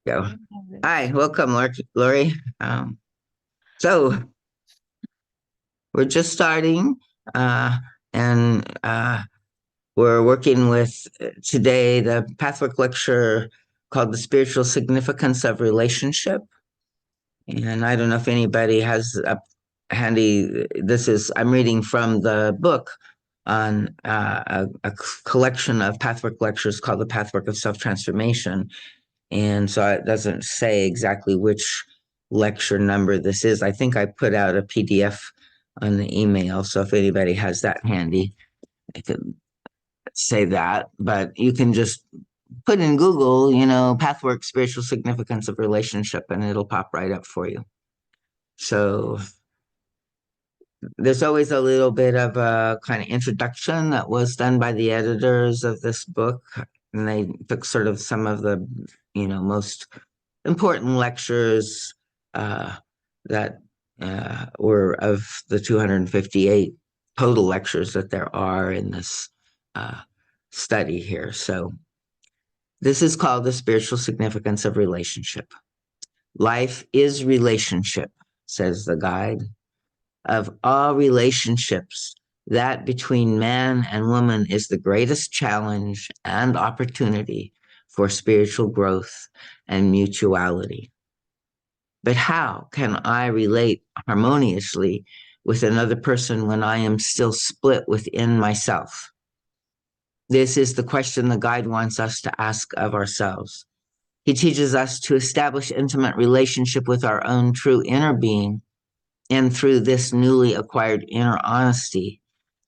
Go. Hi, welcome, Lori. So we're just starting, uh, and we're working with today the Pathwork lecture called "The Spiritual Significance of Relationship." And I don't know if anybody has a handy. I'm reading from the book on a collection of Pathwork lectures called "The Pathwork of Self-Transformation." And so it doesn't say exactly which lecture number this is. I think I put out a PDF on the email. So if anybody has that handy, I could say that. But you can just put in Google, Pathwork Spiritual Significance of Relationship, and it'll pop right up for you. So there's always a little bit of a kind of introduction that was done by the editors of this book. And they took sort of some of the, most important lectures that were of the 258 total lectures that there are in this study here. So this is called The Spiritual Significance of Relationship. Life is relationship, says the guide. Of all relationships, that between man and woman is the greatest challenge and opportunity for spiritual growth and mutuality. But how can I relate harmoniously with another person when I am still split within myself? This is the question the guide wants us to ask of ourselves. He teaches us to establish intimate relationship with our own true inner being, and through this newly acquired inner honesty,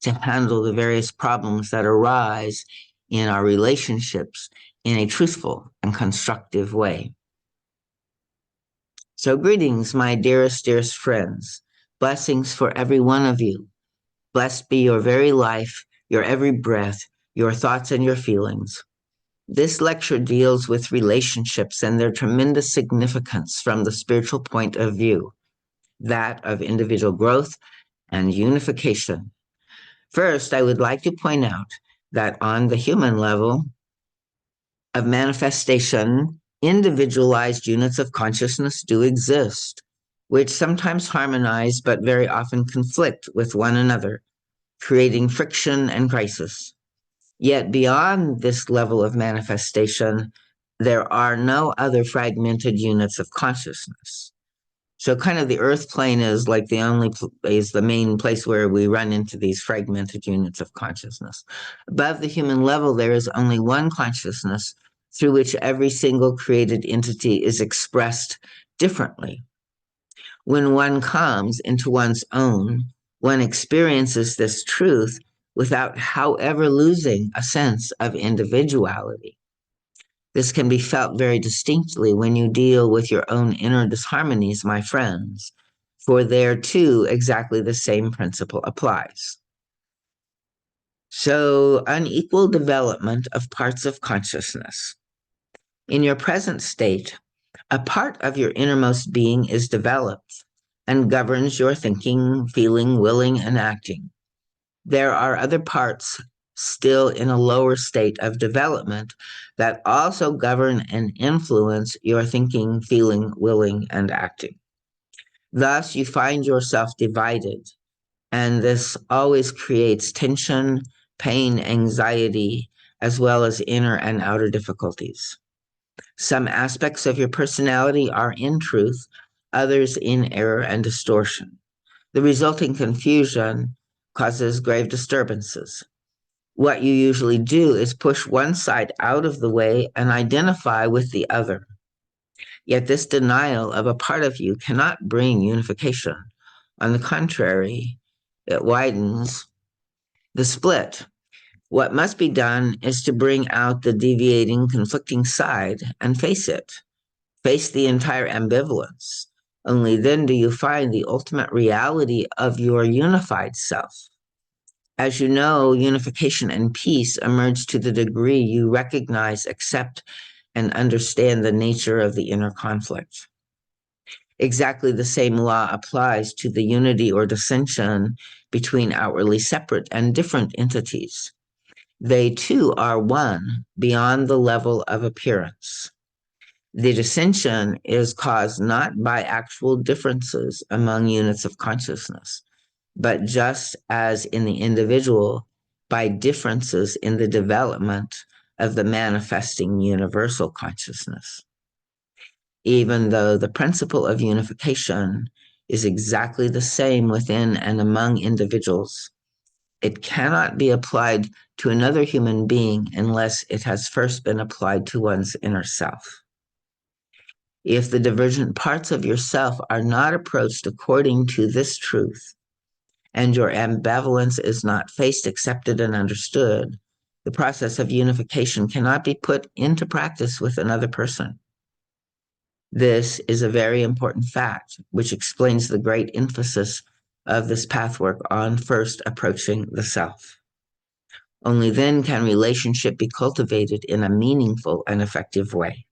to handle the various problems that arise in our relationships in a truthful and constructive way. So greetings, my dearest friends. Blessings for every one of you. Blessed be your very life, your every breath, your thoughts and your feelings. This lecture deals with relationships and their tremendous significance from the spiritual point of view, that of individual growth and unification. First, I would like to point out that on the human level of manifestation, individualized units of consciousness do exist, which sometimes harmonize but very often conflict with one another, creating friction and crisis. Yet beyond this level of manifestation, there are no other fragmented units of consciousness. So kind of the earth plane is like the main place where we run into these fragmented units of consciousness. Above the human level, there is only one consciousness through which every single created entity is expressed differently. When one comes into one's own, one experiences this truth without, however, losing a sense of individuality. This can be felt very distinctly when you deal with your own inner disharmonies, my friends, for there too exactly the same principle applies. So, unequal development of parts of consciousness. In your present state, a part of your innermost being is developed and governs your thinking, feeling, willing, and acting. There are other parts still in a lower state of development that also govern and influence your thinking, feeling, willing, and acting. Thus, you find yourself divided, and this always creates tension, pain, anxiety, as well as inner and outer difficulties. Some aspects of your personality are in truth, others in error and distortion. The resulting confusion causes grave disturbances. What you usually do is push one side out of the way and identify with the other. Yet this denial of a part of you cannot bring unification. On the contrary, it widens the split. What must be done is to bring out the deviating, conflicting side and face it. Face the entire ambivalence. Only then do you find the ultimate reality of your unified self. As you know, unification and peace emerge to the degree you recognize, accept, and understand the nature of the inner conflict. Exactly the same law applies to the unity or dissension between outwardly separate and different entities. They too are one beyond the level of appearance. The dissension is caused not by actual differences among units of consciousness, but just as in the individual, by differences in the development of the manifesting universal consciousness. Even though the principle of unification is exactly the same within and among individuals, it cannot be applied to another human being unless it has first been applied to one's inner self. If the divergent parts of yourself are not approached according to this truth, and your ambivalence is not faced, accepted, and understood, the process of unification cannot be put into practice with another person. This is a very important fact, which explains the great emphasis of this pathwork on first approaching the self. Only then can relationship be cultivated in a meaningful and effective way.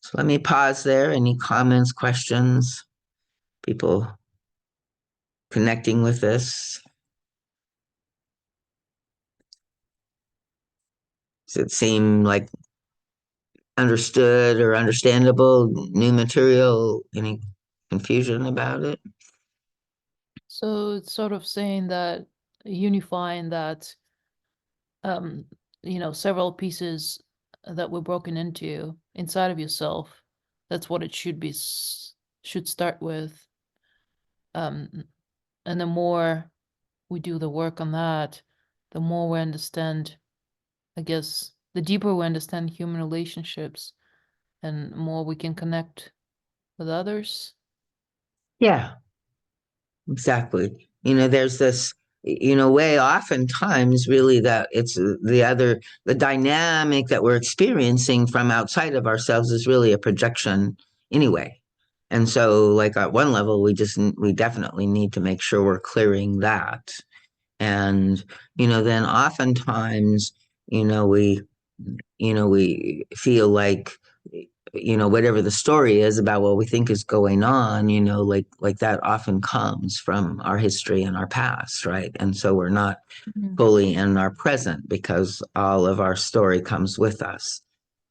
So let me pause there. Any comments, questions, people connecting with this? Does it seem like understood or understandable, new material, any confusion about it? So it's sort of saying that unifying that, um, several pieces that were broken into inside of yourself. That's what it should be, should start with. Um, and the more we do the work on that, the more we understand, I guess, the deeper we understand human relationships and more we can connect with others. Yeah, exactly. There's this, way oftentimes really that it's the dynamic that we're experiencing from outside of ourselves is really a projection anyway. And so, like at one level, we definitely need to make sure we're clearing that. And, then oftentimes, we we feel like, whatever the story is about what we think is going on, like that often comes from our history and our past, right? And so we're not Mhm. fully in our present because all of our story comes with us.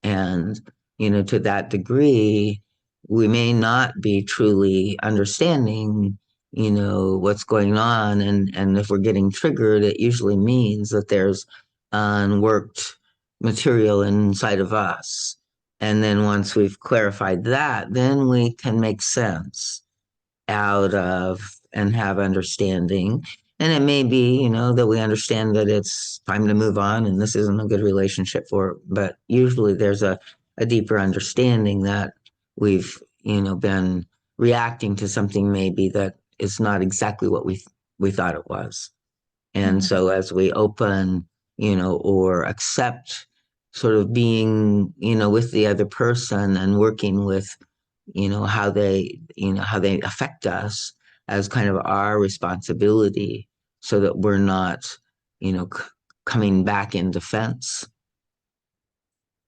And, to that degree, we may not be truly understanding, what's going on. And if we're getting triggered, it usually means that there's unworked material inside of us. And then once we've clarified that, then we can make sense out of and have understanding. And it may be, that we understand that it's time to move on and this isn't a good relationship for, but usually there's a deeper understanding that we've, been reacting to something maybe that is not exactly what we thought it was. And Mhm. so as we open, or accept sort of being, with the other person and working with, how they affect us as kind of our responsibility so that we're not, coming back in defense,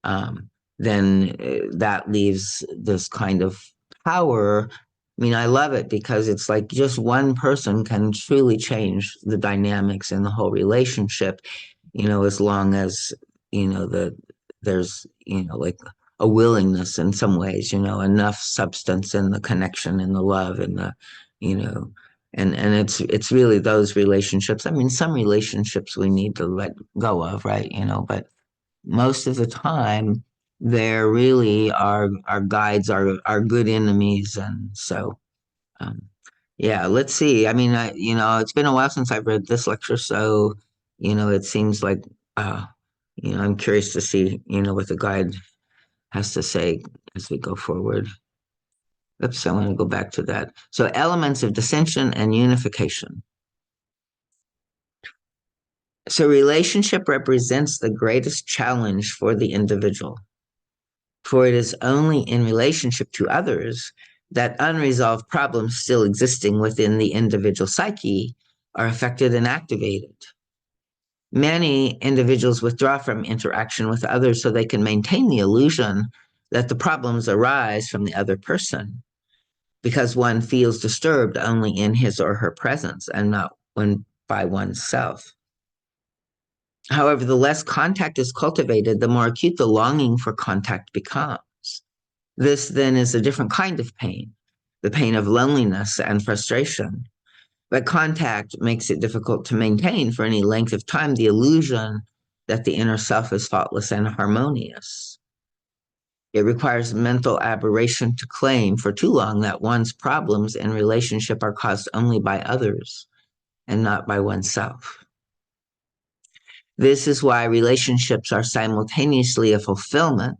um, then that leaves this kind of power. I mean, I love it because it's like just one person can truly change the dynamics in the whole relationship, as long as, there's, like a willingness in some ways, enough substance in the connection and the love and the, you know, and it's really those relationships. I mean, some relationships we need to let go of, right? But most of the time they're really our guides, our good enemies. And so um yeah, let's see. I mean, it's been a while since I've read this lecture, so it seems like uh I'm curious to see what the guide has to say as we go forward. Oops, I want to go back to that. So elements of dissension and unification. So relationship represents the greatest challenge for the individual, for it is only in relationship to others that unresolved problems still existing within the individual psyche are affected and activated. Many individuals withdraw from interaction with others so they can maintain the illusion that the problems arise from the other person, because one feels disturbed only in his or her presence and not when by oneself. However, the less contact is cultivated, the more acute the longing for contact becomes. This then is a different kind of pain, the pain of loneliness and frustration. But contact makes it difficult to maintain for any length of time the illusion that the inner self is faultless and harmonious. It requires mental aberration to claim for too long that one's problems in relationship are caused only by others and not by oneself. This is why relationships are simultaneously a fulfillment,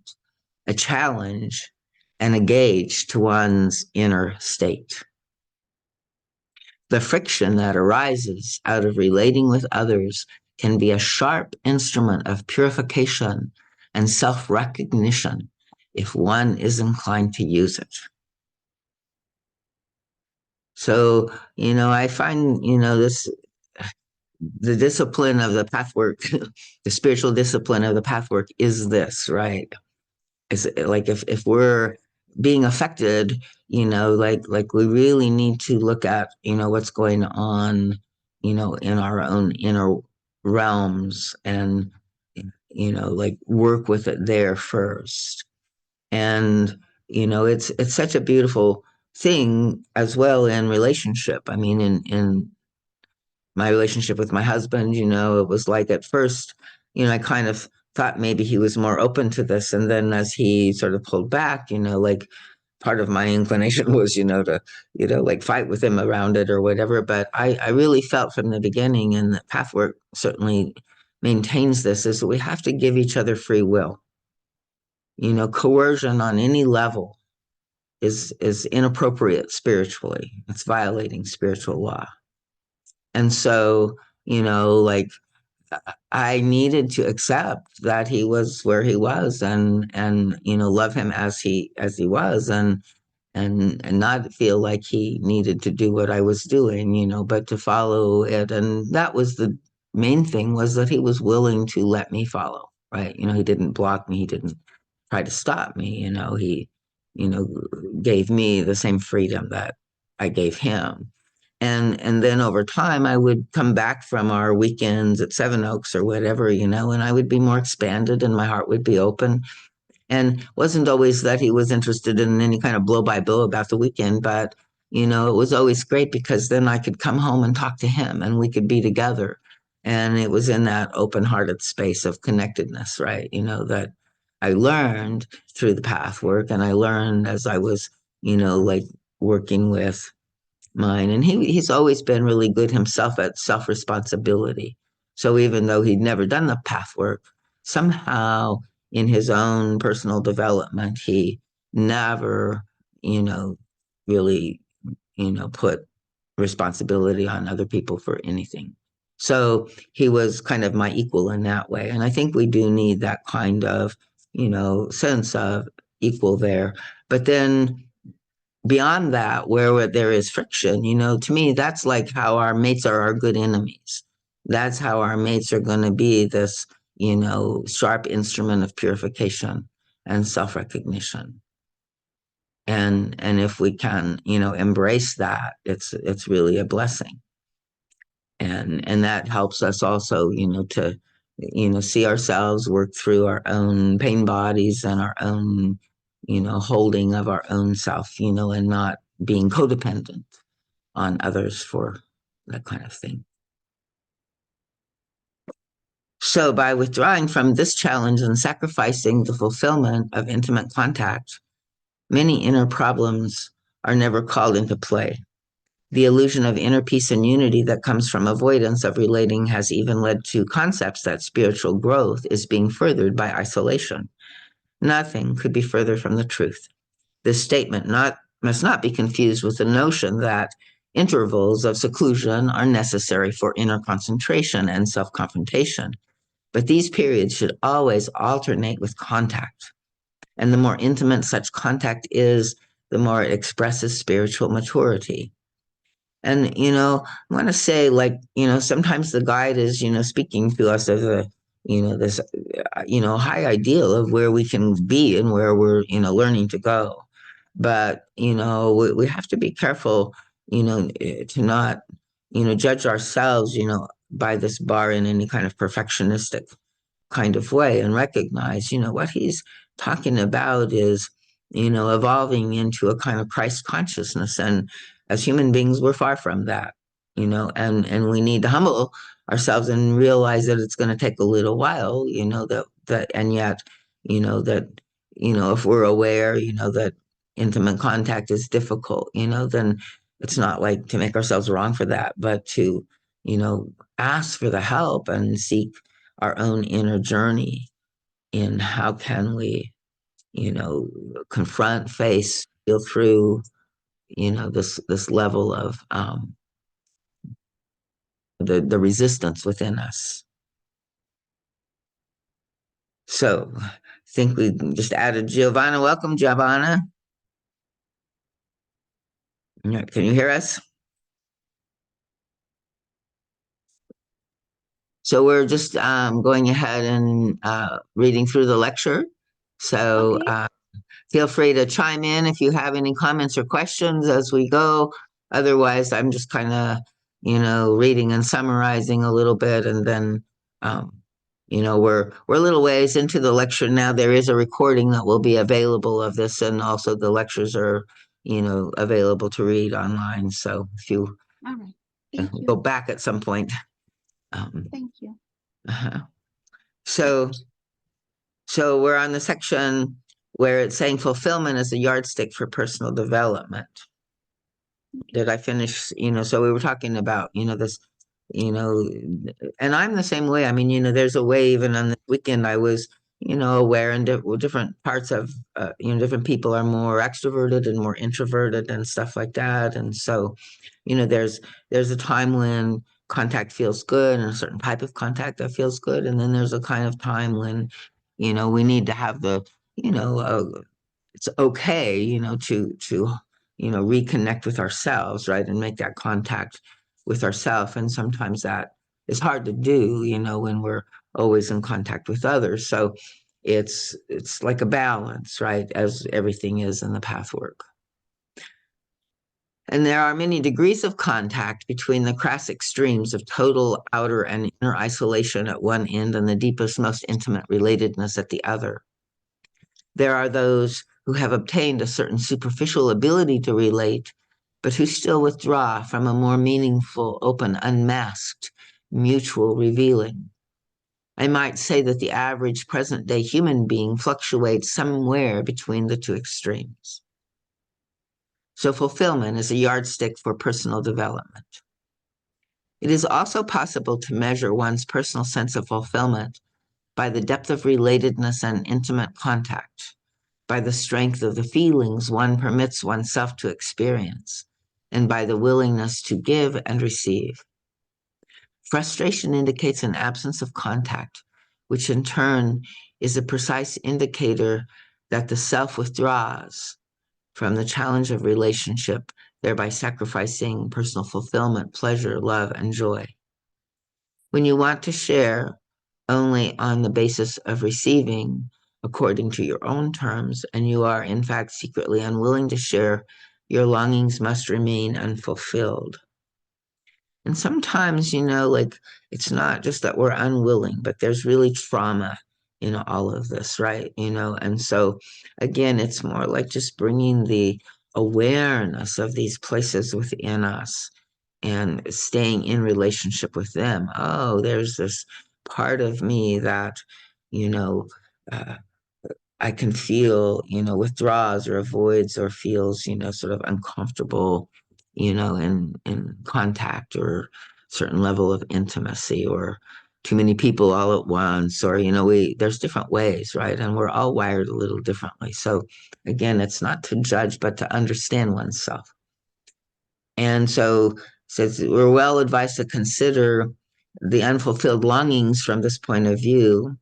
a challenge, and a gauge to one's inner state. The friction that arises out of relating with others can be a sharp instrument of purification and self-recognition if one is inclined to use it. So, I find, the discipline of the pathwork, the spiritual discipline of the pathwork is this, right? It's like if we're being affected, like we really need to look at, what's going on, in our own inner realms and, like work with it there first. And, it's such a beautiful thing as well in relationship. I mean, in my relationship with my husband, it was like at first, I kind of thought maybe he was more open to this. And then as he sort of pulled back, like part of my inclination was, to, like fight with him around it or whatever. But I really felt from the beginning, and the pathwork certainly maintains this, is that we have to give each other free will. Coercion on any level is inappropriate spiritually. It's violating spiritual law. And so, like I needed to accept that he was where he was and love him as he was and not feel like he needed to do what I was doing, but to follow it. And that was the main thing, was that he was willing to let me follow, right? He didn't block me, he didn't try to stop me, he, you know, gave me the same freedom that I gave him. And then over time, I would come back from our weekends at Seven Oaks or whatever, and I would be more expanded and my heart would be open. And wasn't always that he was interested in any kind of blow by blow about the weekend, but it was always great because then I could come home and talk to him and we could be together. And it was in that open-hearted space of connectedness, right? That I learned through the path work, and I learned as I was, like working with mine. And he's always been really good himself at self-responsibility. So even though he'd never done the path work, somehow in his own personal development, he never, really, put responsibility on other people for anything. So he was kind of my equal in that way. And I think we do need that kind of, sense of equal there. But then beyond that, where there is friction, to me, that's like how our mates are our good enemies. That's how our mates are going to be this, sharp instrument of purification and self-recognition. And if we can, embrace that, it's really a blessing. And that helps us also, to, see ourselves work through our own pain bodies and our own, holding of our own self, and not being codependent on others for that kind of thing. So by withdrawing from this challenge and sacrificing the fulfillment of intimate contact, many inner problems are never called into play. The illusion of inner peace and unity that comes from avoidance of relating has even led to concepts that spiritual growth is being furthered by isolation. Nothing could be further from the truth. This statement must not be confused with the notion that intervals of seclusion are necessary for inner concentration and self-confrontation, but these periods should always alternate with contact. And the more intimate such contact is, the more it expresses spiritual maturity. And, I want to say, like, sometimes the guide is, speaking to us of a, this, high ideal of where we can be and where we're, learning to go. But, we have to be careful, to not, judge ourselves, by this bar in any kind of perfectionistic kind of way and recognize, what he's talking about is, evolving into a kind of Christ consciousness. And as human beings, we're far from that, and we need to humble ourselves and realize that it's going to take a little while, and yet, that, if we're aware, that intimate contact is difficult, then it's not like to make ourselves wrong for that, but to, ask for the help and seek our own inner journey in how can we, confront, face, feel through, this level of the resistance within us. So I think we just added Giovanna. Welcome, Giovanna. Can you hear us? So we're just going ahead and reading through the lecture. So Okay. feel free to chime in if you have any comments or questions as we go. Otherwise, I'm just kind of, reading and summarizing a little bit, and then, we're a little ways into the lecture now. There is a recording that will be available of this, and also the lectures are, available to read online. So if you All right. Thank go you. back at some point. Thank you. Uh-huh. So, so we're on the section where it's saying fulfillment is a yardstick for personal development. Did I finish? So we were talking about, this, and I'm the same way. I mean, there's a way even on the weekend I was, aware and different parts of, different people are more extroverted and more introverted and stuff like that. And so, there's a time when contact feels good and a certain type of contact that feels good. And then there's a kind of time when, we need to have the, it's okay, to reconnect with ourselves, right, and make that contact with ourselves. And sometimes that is hard to do, when we're always in contact with others. So it's like a balance, right, as everything is in the path work. And there are many degrees of contact between the crass extremes of total outer and inner isolation at one end and the deepest, most intimate relatedness at the other. There are those who have obtained a certain superficial ability to relate, but who still withdraw from a more meaningful, open, unmasked, mutual revealing. I might say that the average present-day human being fluctuates somewhere between the two extremes. So fulfillment is a yardstick for personal development. It is also possible to measure one's personal sense of fulfillment by the depth of relatedness and intimate contact, by the strength of the feelings one permits oneself to experience, and by the willingness to give and receive. Frustration indicates an absence of contact, which in turn is a precise indicator that the self withdraws from the challenge of relationship, thereby sacrificing personal fulfillment, pleasure, love, and joy. When you want to share only on the basis of receiving according to your own terms, and you are in fact secretly unwilling to share, your longings must remain unfulfilled. And sometimes, like it's not just that we're unwilling, but there's really trauma in all of this, right? And so again, it's more like just bringing the awareness of these places within us and staying in relationship with them. Oh, there's this part of me that, you know, uh, I can feel, withdraws or avoids or feels, sort of uncomfortable, in contact or certain level of intimacy or too many people all at once, or, there's different ways, right? And we're all wired a little differently. So again, it's not to judge, but to understand oneself. And so says we're well advised to consider the unfulfilled longings from this point of view.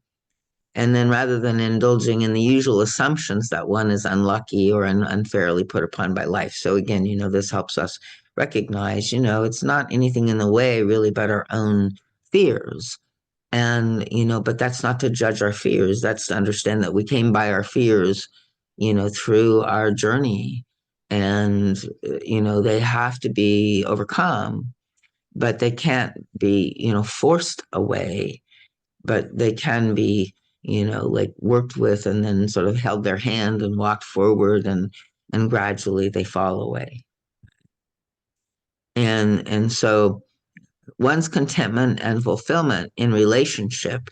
And then rather than indulging in the usual assumptions that one is unlucky or unfairly put upon by life. So again, this helps us recognize, it's not anything in the way really but our own fears. And, but that's not to judge our fears. That's to understand that we came by our fears, through our journey. And, they have to be overcome. but they can't be, forced away, but they can be, like worked with and then sort of held their hand and walked forward and gradually they fall away. And so one's contentment and fulfillment in relationship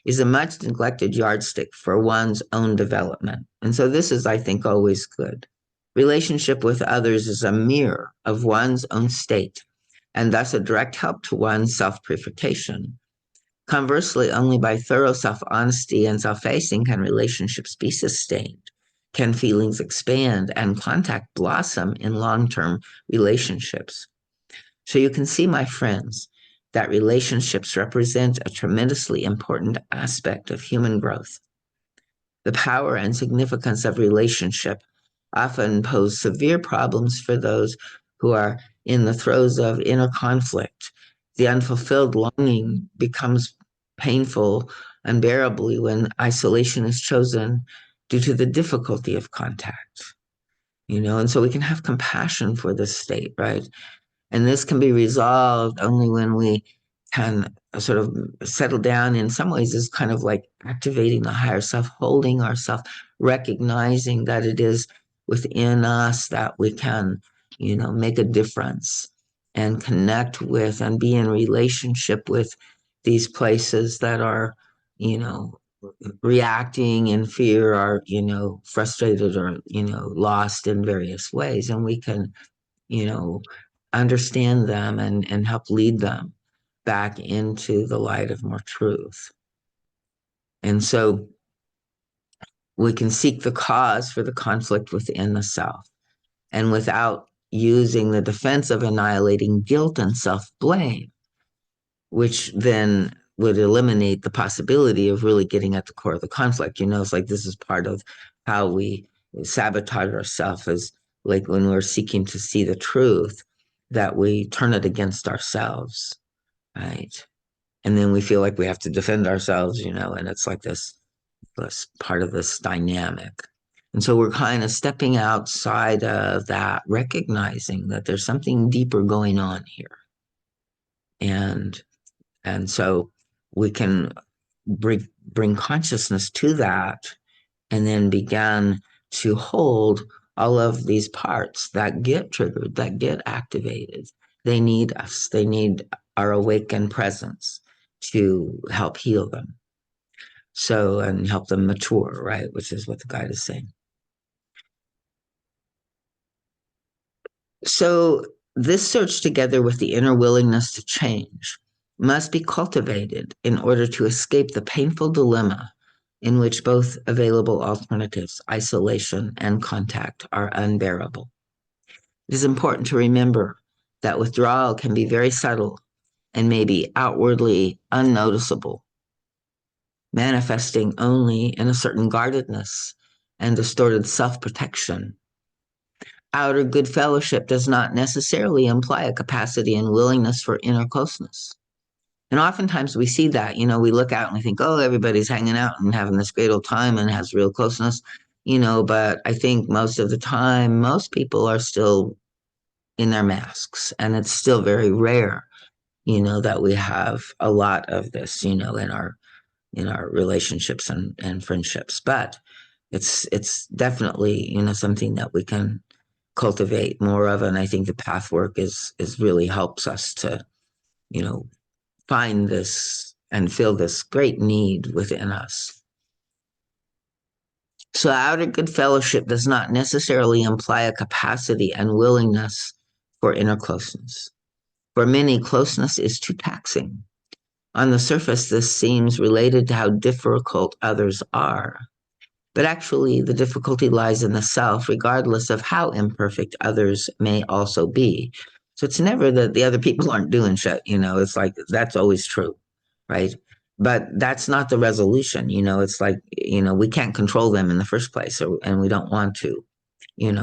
is a much neglected yardstick for one's own development. And so this is, I think, always good. Relationship with others is a mirror of one's own state, and thus a direct help to one's self-purification. Conversely, only by thorough self-honesty and self-facing can relationships be sustained, can feelings expand, and contact blossom in long-term relationships. So you can see, my friends, that relationships represent a tremendously important aspect of human growth. The power and significance of relationship often pose severe problems for those who are in the throes of inner conflict. The unfulfilled longing becomes painful unbearably when isolation is chosen due to the difficulty of contact. And so we can have compassion for this state, right? And this can be resolved only when we can sort of settle down. In some ways, is kind of like activating the higher self, holding ourself, recognizing that it is within us that we can, make a difference and connect with and be in relationship with these places that are, reacting in fear, are, frustrated or, lost in various ways. And we can, understand them and help lead them back into the light of more truth. And so we can seek the cause for the conflict within the self, and without using the defense of annihilating guilt and self-blame, which then would eliminate the possibility of really getting at the core of the conflict. It's like this is part of how we sabotage ourselves, is like when we're seeking to see the truth, that we turn it against ourselves, right? And then we feel like we have to defend ourselves, and it's like this part of this dynamic. And so we're kind of stepping outside of that, recognizing that there's something deeper going on here. And so we can bring consciousness to that, and then begin to hold all of these parts that get triggered, that get activated. They need us. They need our awakened presence to help heal them. So, and help them mature, right? Which is what the guide is saying. So this search, together with the inner willingness to change, must be cultivated in order to escape the painful dilemma in which both available alternatives, isolation and contact, are unbearable. It is important to remember that withdrawal can be very subtle and may be outwardly unnoticeable, manifesting only in a certain guardedness and distorted self-protection. Outer good fellowship does not necessarily imply a capacity and willingness for inner closeness. And oftentimes we see that, we look out and we think, oh, everybody's hanging out and having this great old time and has real closeness, but I think most of the time, most people are still in their masks, and it's still very rare, that we have a lot of this, in our relationships and friendships. But it's definitely, something that we can cultivate more of. And I think the path work is really helps us to, find this and feel this great need within us. So outer good fellowship does not necessarily imply a capacity and willingness for inner closeness. For many, closeness is too taxing. On the surface, this seems related to how difficult others are. But actually, the difficulty lies in the self, regardless of how imperfect others may also be. So it's never that the other people aren't doing shit, it's like, that's always true, right? But that's not the resolution, it's like, we can't control them in the first place, and we don't want to,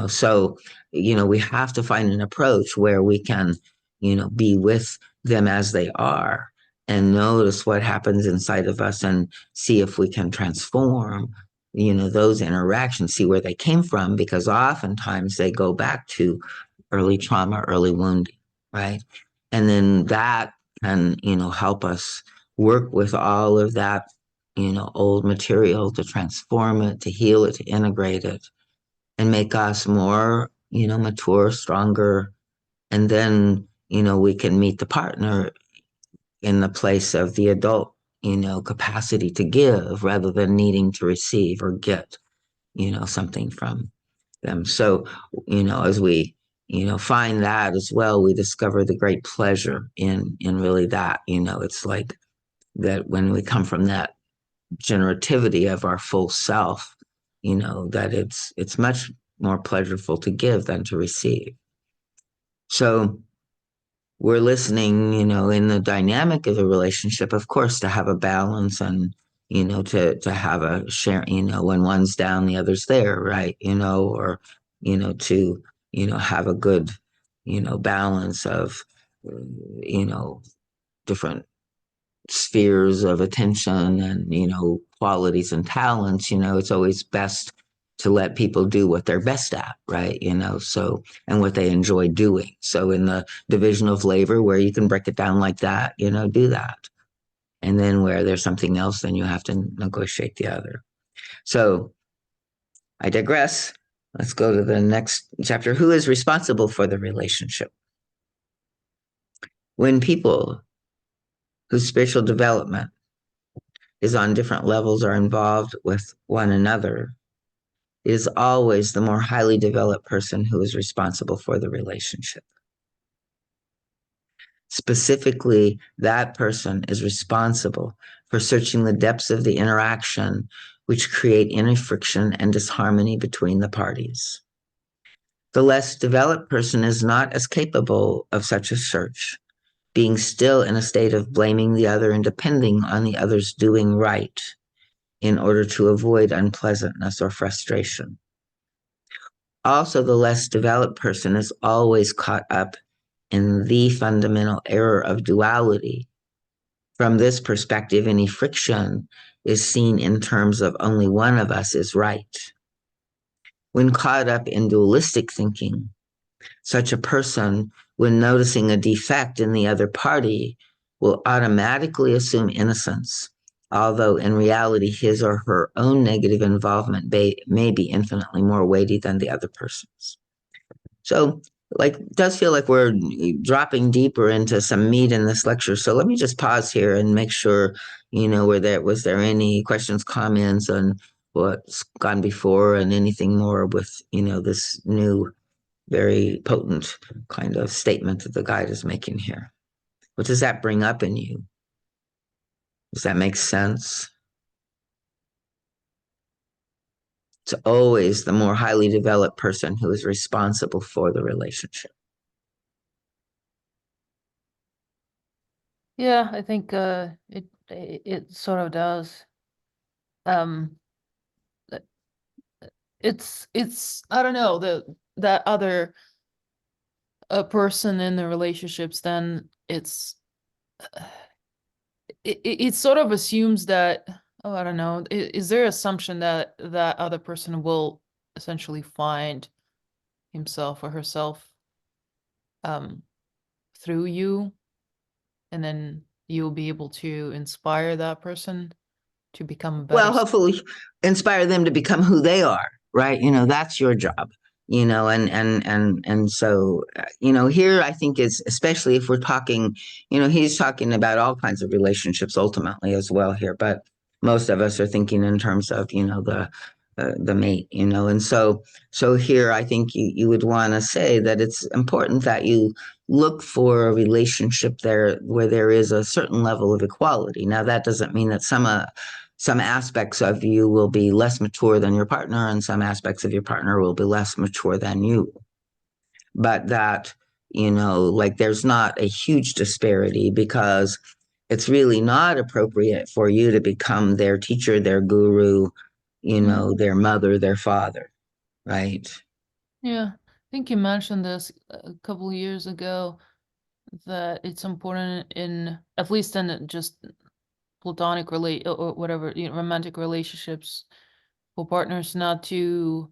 so, we have to find an approach where we can, be with them as they are and notice what happens inside of us and see if we can transform those interactions, see where they came from, because oftentimes they go back to early trauma, early wounding, right? And then that can, help us work with all of that, old material to transform it, to heal it, to integrate it, and make us more, mature, stronger. And then, we can meet the partner in the place of the adult, capacity to give rather than needing to receive or get, something from them. So, as we, find that as well, we discover the great pleasure in really that, it's like that when we come from that generativity of our full self, that it's much more pleasurable to give than to receive. So we're listening, in the dynamic of the relationship, of course, to have a balance and, to have a share, when one's down, the other's there, right? Or, to, have a good, balance of, different spheres of attention and, qualities and talents. It's always best to let people do what they're best at, right? So, and what they enjoy doing. So in the division of labor, where you can break it down like that, do that. And then where there's something else, then you have to negotiate the other. So I digress. Let's go to the next chapter. Who is responsible for the relationship? When people whose spiritual development is on different levels are involved with one another, it is always the more highly developed person who is responsible for the relationship. Specifically, that person is responsible for searching the depths of the interaction which create inner friction and disharmony between the parties. The less developed person is not as capable of such a search, being still in a state of blaming the other and depending on the other's doing right in order to avoid unpleasantness or frustration. Also, the less developed person is always caught up in the fundamental error of duality. From this perspective, any friction is seen in terms of only one of us is right. When caught up in dualistic thinking, such a person, when noticing a defect in the other party, will automatically assume innocence, although in reality his or her own negative involvement may be infinitely more weighty than the other person's. So, it does feel like we're dropping deeper into some meat in this lecture. So let me just pause here and make sure, was there any questions, comments on what's gone before and anything more with, this new, very potent kind of statement that the guide is making here. What does that bring up in you? Does that make sense? It's always the more highly developed person who is responsible for the relationship. Yeah, I think it sort of does. It's I don't know, that other person in the relationships, then it sort of assumes that, oh, I don't know, is there assumption that that other person will essentially find himself or herself through you, and then you'll be able to inspire that person to become better? Well, hopefully inspire them to become who they are, right? That's your job, and so, here I think is, especially if we're talking, he's talking about all kinds of relationships ultimately as well here, but most of us are thinking in terms of, the mate, and so here I think you would want to say that it's important that you look for a relationship there where there is a certain level of equality. Now, that doesn't mean that some aspects of you will be less mature than your partner, and some aspects of your partner will be less mature than you. But that, there's not a huge disparity, because it's really not appropriate for you to become their teacher, their guru, their mother, their father, right? Yeah, I think you mentioned this a couple of years ago, that it's important, in at least in just platonic or whatever, romantic relationships, for partners not to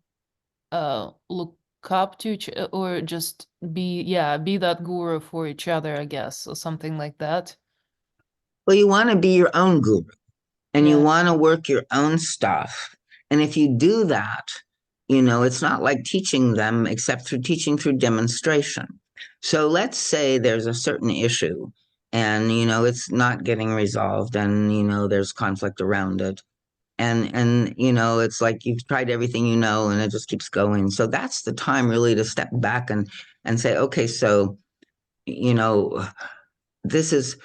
look up to each, or just be that guru for each other, I guess, or something like that. Well, you want to be your own guru and you Yeah. want to work your own stuff. And if you do that, it's not like teaching them except through teaching through demonstration. So let's say there's a certain issue and, it's not getting resolved and, there's conflict around it. And it's like you've tried everything and it just keeps going. So that's the time really to step back and say, okay, so, this is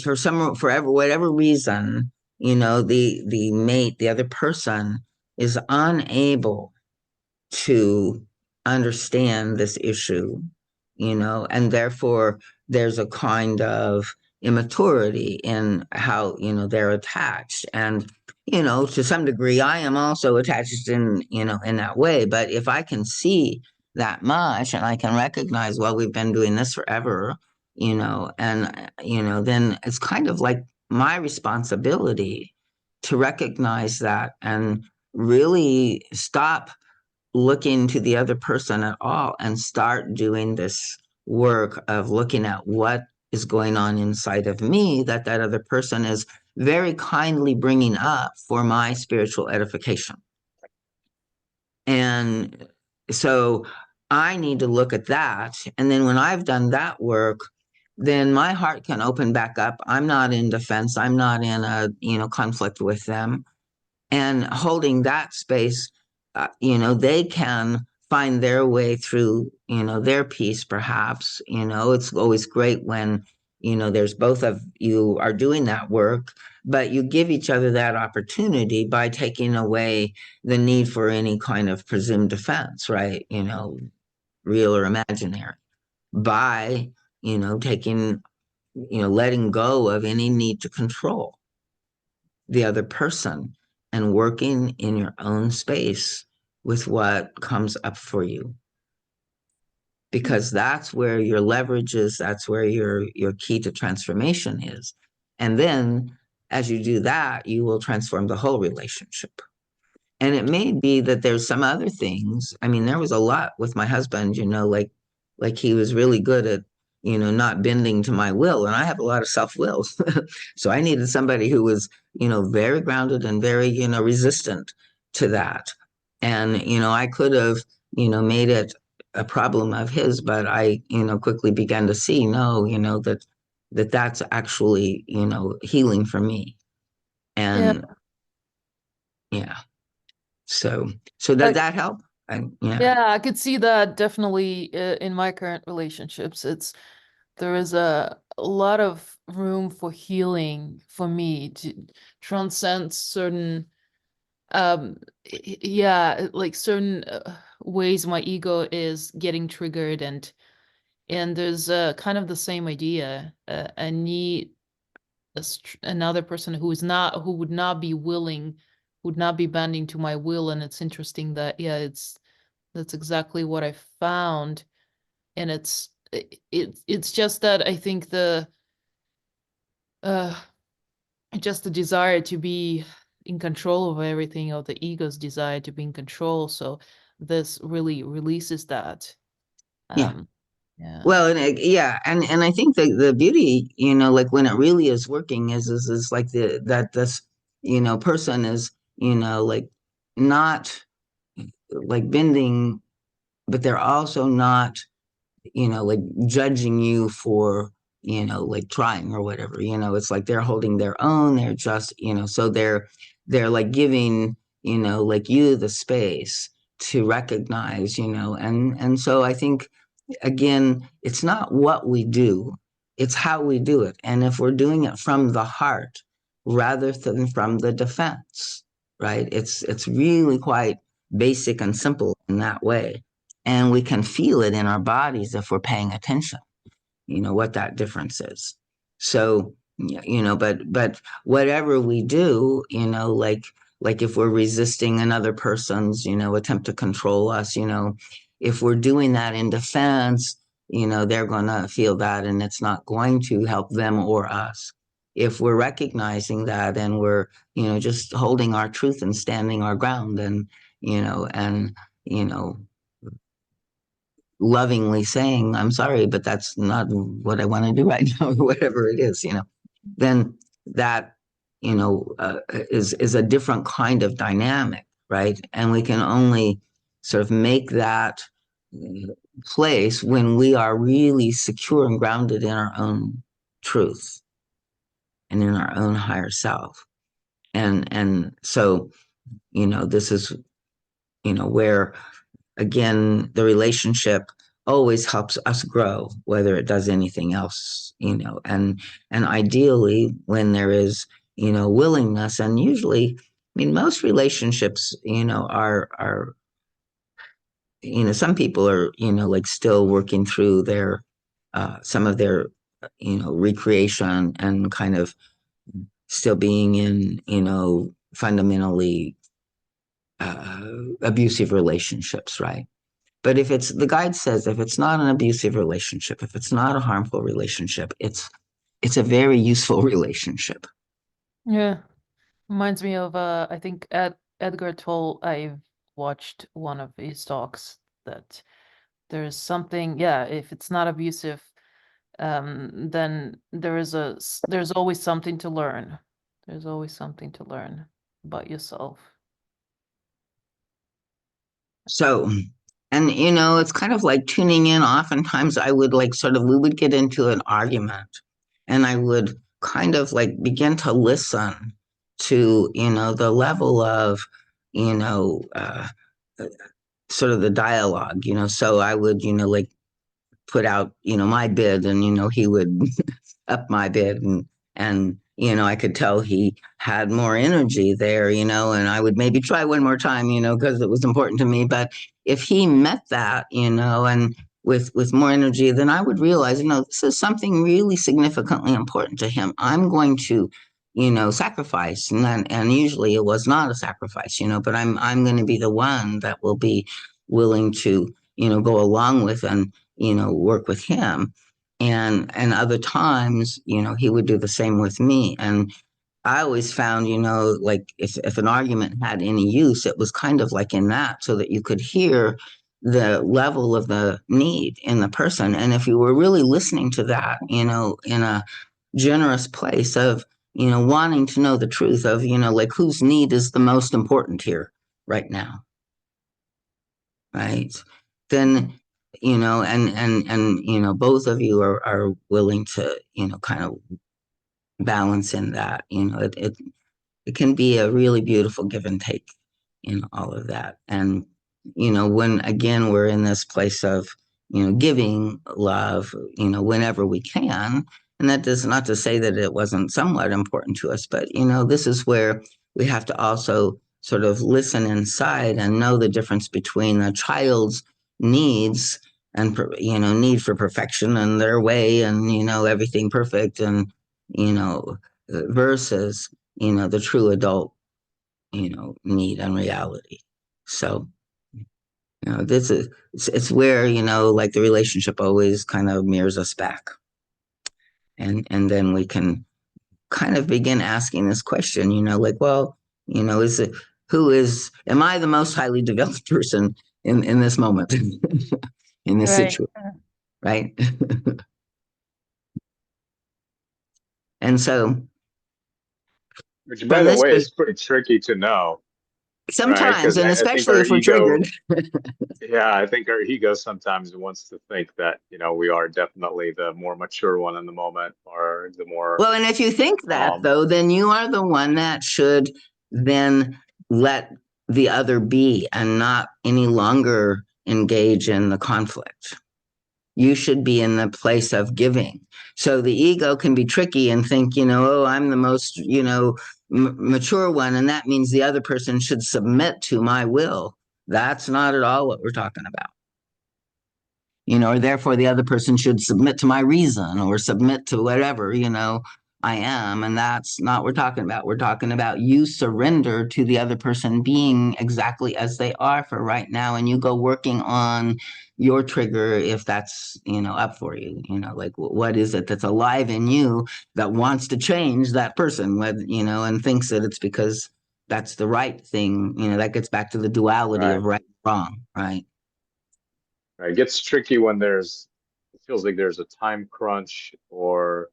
forever whatever reason, the mate, the other person is unable to understand this issue, and therefore there's a kind of immaturity in how, they're attached. And, to some degree, I am also attached in that way. But if I can see that much and I can recognize, well, we've been doing this forever, and, then it's kind of like my responsibility to recognize that and really stop looking to the other person at all and start doing this work of looking at what is going on inside of me that other person is very kindly bringing up for my spiritual edification. And so I need to look at that. And then when I've done that work, then my heart can open back up. I'm not in defense. I'm not in a, conflict with them. And holding that space, they can find their way through, their peace, perhaps. It's always great when, there's both of you are doing that work, but you give each other that opportunity by taking away the need for any kind of presumed defense, right? Real or imaginary, by, taking, letting go of any need to control the other person and working in your own space with what comes up for you. Because that's where your leverage is, that's where your key to transformation is. And then as you do that, you will transform the whole relationship. And it may be that there's some other things. I mean, there was a lot with my husband, like he was really good at, not bending to my will. And I have a lot of self-will. So I needed somebody who was, very grounded and very, resistant to that. And, I could have, made it a problem of his, but I, quickly began to see, no, that's actually, healing for me. And yeah. So does that help? Yeah, I could see that definitely in my current relationships. There is a lot of room for healing for me to transcend certain like certain ways my ego is getting triggered, and there's kind of the same idea. I need another person who would not be willing, would not be bending to my will. And it's interesting that that's exactly what I found. And it's just that I think just the desire to be in control of everything, or the ego's desire to be in control. So this really releases that. Yeah. Yeah. Well, and and I think the beauty, like when it really is working is like that this, person is, like not like bending, but they're also not, like judging you for, like trying or whatever. It's like they're holding their own. They're just, so they're like giving, like you the space to recognize, and so I think, again, it's not what we do, it's how we do it. And if we're doing it from the heart rather than from the defense, right? It's really quite basic and simple in that way. And we can feel it in our bodies if we're paying attention, what that difference is. So, but whatever we do, like if we're resisting another person's, attempt to control us, if we're doing that in defense, they're going to feel that and it's not going to help them or us. If we're recognizing that and we're, just holding our truth and standing our ground and, and, lovingly saying, I'm sorry, but that's not what I want to do right now, or whatever it is, then that, is a different kind of dynamic, right? And we can only sort of make that place when we are really secure and grounded in our own truth and in our own higher self. And so, this is, where again, the relationship always helps us grow, whether it does anything else, and ideally when there is, willingness, and usually, most relationships, are, some people are, like still working through their, some of their, recreation and kind of still being in, fundamentally abusive relationships, right? But if it's, the guide says, if it's not an abusive relationship, if it's not a harmful relationship, it's a very useful relationship. Yeah. Reminds me of I think Edgar Tolle. I've watched one of his talks that there's something, yeah, if it's not abusive, then there's always something to learn. There's always something to learn about yourself. So, and it's kind of like tuning in. Oftentimes I would like sort of, we would get into an argument and I would kind of like begin to listen to, the level of, you know, uh, sort of the dialogue, so I would, like put out, my bid, and, he would up my bid, and, I could tell he had more energy there, and I would maybe try one more time, because it was important to me. But if he met that, and with more energy, then I would realize, this is something really significantly important to him. I'm going to, sacrifice. And usually it was not a sacrifice, but I'm going to be the one that will be willing to, go along with and, work with him. And other times, he would do the same with me. And I always found, like if an argument had any use, it was kind of like in that, so that you could hear the level of the need in the person. And if you were really listening to that, in a generous place of, wanting to know the truth of, like whose need is the most important here right now, right? Then, and both of you are willing to, kind of balance in that, it can be a really beautiful give and take in all of that. And, when again, we're in this place of, giving love, whenever we can. And that does not to say that it wasn't somewhat important to us, but, this is where we have to also sort of listen inside and know the difference between a child's needs and, need for perfection and their way and, everything perfect and, versus, the true adult, need and reality. So, this is, it's where, like the relationship always kind of mirrors us back. And then we can kind of begin asking this question, like, well, am I the most highly developed person in this moment, in this Right. situation, right? And so Which, by from the this, way, is pretty tricky to know, right? sometimes, Because and I think especially our if we're ego, triggered. yeah, I think our ego sometimes wants to think that, we are definitely the more mature one in the moment or the more, Well, and if you think that, um, though, then you are the one that should then let the other be and not any longer engage in the conflict. You should be in the place of giving. So the ego can be tricky and think, oh, I'm the most, mature one, and that means the other person should submit to my will. That's not at all what we're talking about. Or therefore the other person should submit to my reason or submit to whatever, I am. And that's not what we're talking about. We're talking about you surrender to the other person being exactly as they are for right now. And you go working on your trigger if that's, up for you, like what is it that's alive in you that wants to change that person with, and thinks that it's because that's the right thing, that gets back to the duality right. of right and wrong, right? Right? It gets tricky when it feels like there's a time crunch or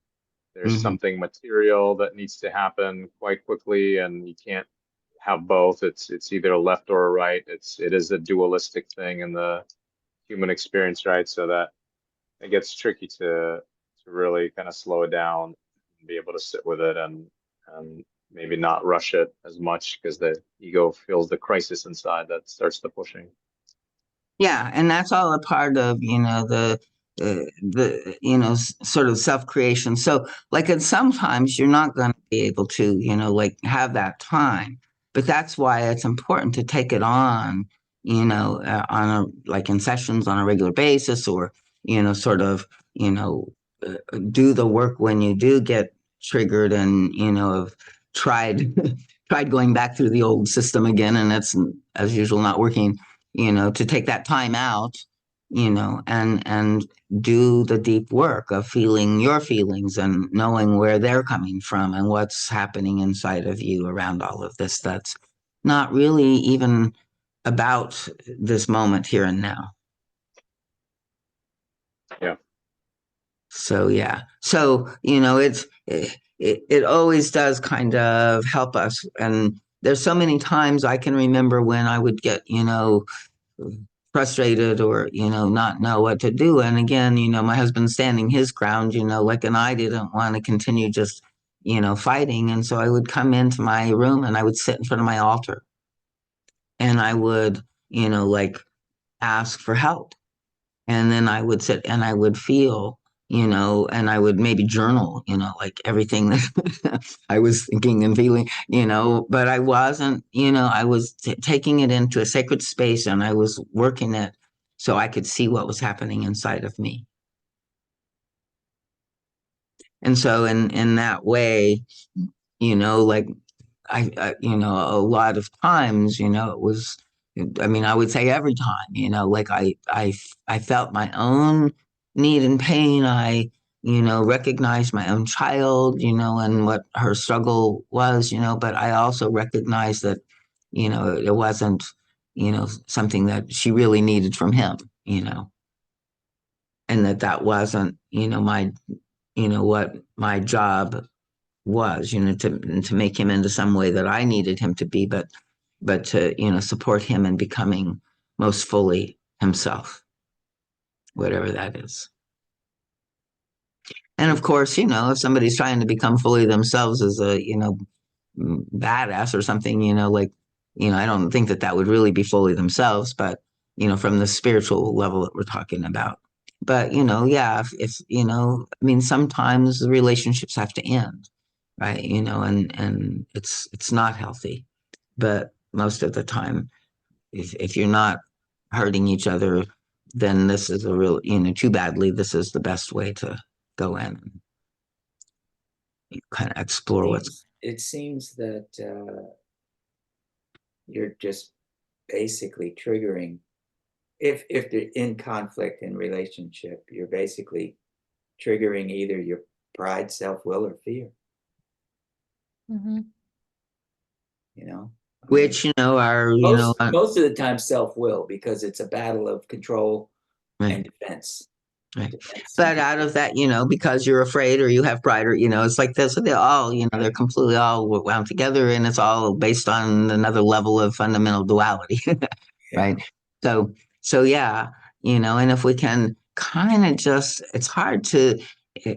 there's Mhm. something material that needs to happen quite quickly, and you can't have both. It's either a left or a right. It is a dualistic thing in the human experience, right? So that it gets tricky to really kind of slow it down and be able to sit with it and maybe not rush it as much because the ego feels the crisis inside that starts the pushing. Yeah, and that's all a part of, the sort of self-creation. So like, and sometimes you're not going to be able to, like, have that time, but that's why it's important to take it on, on like in sessions on a regular basis, or sort of, you know do the work when you do get triggered, and have tried tried going back through the old system again, and it's as usual not working, to take that time out, and do the deep work of feeling your feelings and knowing where they're coming from and what's happening inside of you around all of this that's not really even about this moment here and now. Yeah. So yeah. So, it always does kind of help us. And there's so many times I can remember when I would get, frustrated, or not know what to do, and again, my husband standing his ground, like, and I didn't want to continue just fighting, and so I would come into my room and I would sit in front of my altar, and I would like, ask for help, and then I would sit and I would feel, and I would maybe journal, like everything that I was thinking and feeling, but I wasn't, I was taking it into a sacred space, and I was working it so I could see what was happening inside of me. And so in that way, like, a lot of times, it was, I mean, I would say every time, like, I felt my own need and pain. I, recognized my own child, and what her struggle was, but I also recognized that, it wasn't, something that she really needed from him, and that wasn't, what my job was, to make him into some way that I needed him to be, but to, support him in becoming most fully himself, whatever that is. And of course, if somebody's trying to become fully themselves as a, badass or something, like, I don't think that would really be fully themselves, but, from the spiritual level that we're talking about. But, yeah, if I mean, sometimes the relationships have to end, right? And it's not healthy. But most of the time, if you're not hurting each other, then this is a real, too badly, this is the best way to go in and kind of explore what's. It seems that you're just basically triggering, if they're in conflict in relationship, you're basically triggering either your pride, self-will, or fear. Mm-hmm. You know, Which, are, most of the time self-will, because it's a battle of control Right. and defense. Right. But out of that, because you're afraid or you have pride, or, it's like this, they're all, they're completely all wound together, and it's all based on another level of fundamental duality. Right. So yeah, and if we can kind of just, it's hard to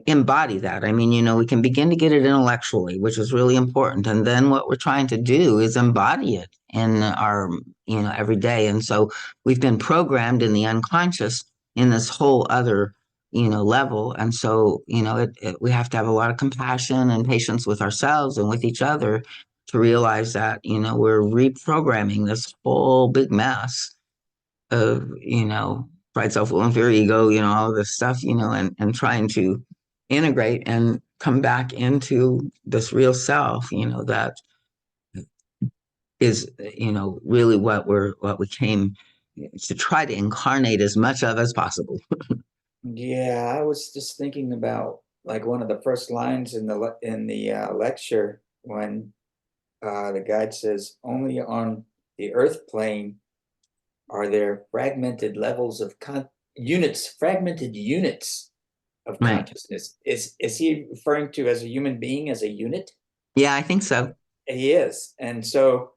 embody that. I mean, we can begin to get it intellectually, which is really important. And then what we're trying to do is embody it in our, every day. And so we've been programmed in the unconscious in this whole other, level. And so, we have to have a lot of compassion and patience with ourselves and with each other to realize that, we're reprogramming this whole big mess of, pride, self-will, and fear, ego, all of this stuff, and trying to integrate and come back into this real self, that is, really what we came to try to incarnate as much of as possible. Yeah, I was just thinking about, like, one of the first lines in the lecture, when the guide says, only on the earth plane are there fragmented levels of fragmented units of Right. consciousness? Is he referring to as a human being as a unit? Yeah, I think so. He is. And so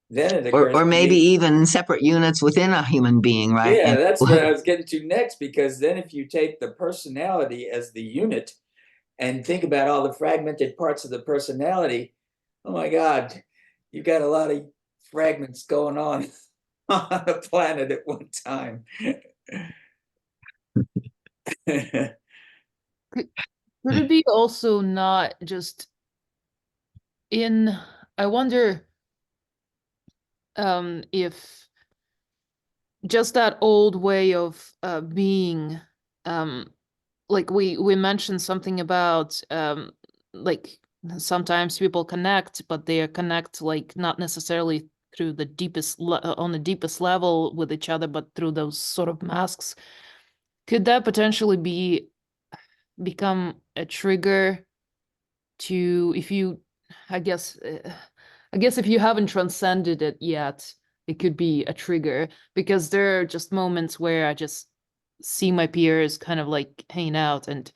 then it Or occurs to maybe me, even separate units within a human being, right? yeah, And that's what I was getting to next, because then if you take the personality as the unit and think about all the fragmented parts of the personality, oh my God, you've got a lot of fragments going on on the planet at one time. Could it be also not just in, I wonder if just that old way of being, like we mentioned something about like sometimes people connect, but they connect like not necessarily through the deepest on the deepest level with each other, but through those sort of masks. Could that potentially become a trigger to, if you, I guess, I guess if you haven't transcended it yet, it could be a trigger, because there are just moments where I just see my peers kind of like hanging out, and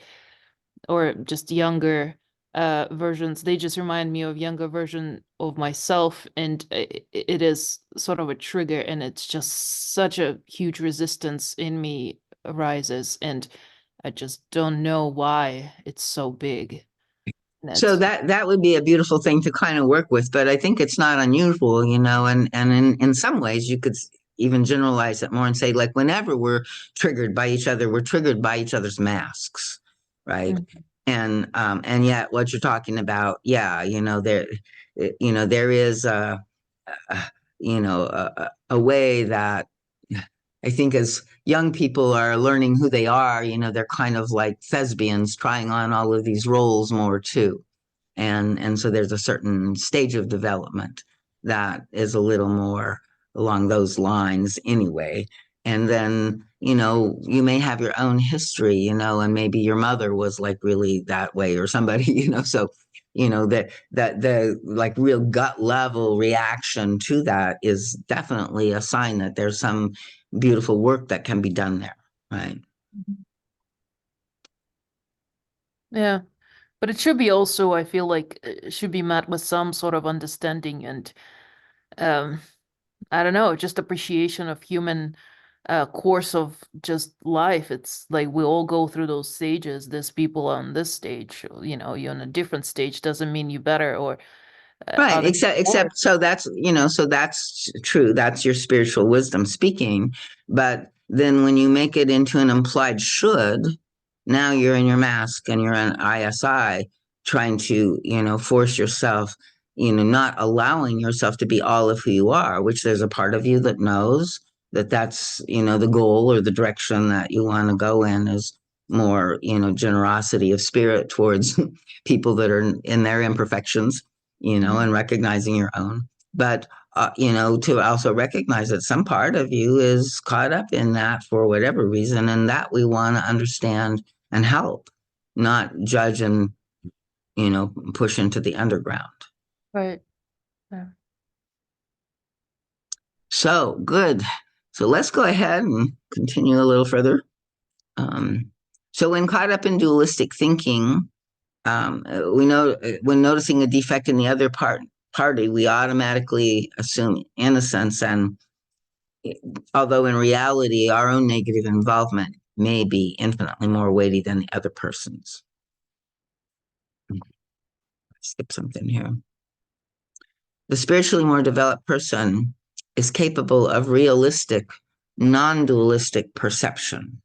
or just younger versions. They just remind me of younger version of myself, and it is sort of a trigger, and it's just such a huge resistance in me arises, and I just don't know why it's so big. so that would be a beautiful thing to kind of work with, but I think it's not unusual, you know, and in some ways you could even generalize it more and say, like, whenever we're triggered by each other, we're triggered by each other's masks, right? And yet what you're talking about, yeah, you know, there is a way that I think as young people are learning who they are, you know, they're kind of like thespians trying on all of these roles more too. And so there's a certain stage of development that is a little more along those lines anyway. And then, you know, you may have your own history, you know, and maybe your mother was like really that way or somebody, you know, so you know that the like real gut level reaction to that is definitely a sign that there's some beautiful work that can be done there, right? Yeah, but it should be also, I feel like it should be met with some sort of understanding and um I don't know, just appreciation of human course of just life. It's like we all go through those stages. There's people on this stage, you know, you're on a different stage doesn't mean you better or Right, other except so that's, you know, so that's true. That's your spiritual wisdom speaking. But then when you make it into an implied should, now you're in your mask and you're in ISI trying to, you know, force yourself, you know, not allowing yourself to be all of who you are, which there's a part of you that knows that that's, you know, the goal or the direction that you want to go in is more, you know, generosity of spirit towards people that are in their imperfections, you know, and recognizing your own. But, you know, to also recognize that some part of you is caught up in that for whatever reason, and that we want to understand and help, not judge and, you know, push into the underground. Right. Yeah. So good. So let's go ahead and continue a little further. So when caught up in dualistic thinking, we know when noticing a defect in the other party, we automatically assume innocence, and although in reality, our own negative involvement may be infinitely more weighty than the other person's. Skip something here. The spiritually more developed person is capable of realistic, non-dualistic perception.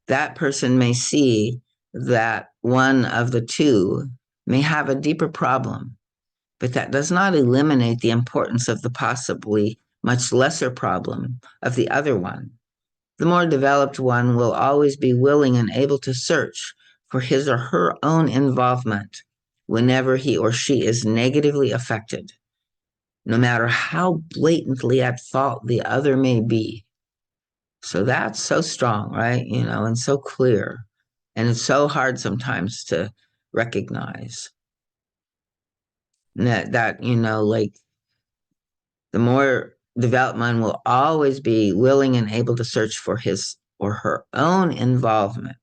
That person may see that one of the two may have a deeper problem, but that does not eliminate the importance of the possibly much lesser problem of the other one. The more developed one will always be willing and able to search for his or her own involvement whenever he or she is negatively affected, no matter how blatantly at fault the other may be. So that's so strong, right? You know, and so clear. And it's so hard sometimes to recognize that you know, like the more development will always be willing and able to search for his or her own involvement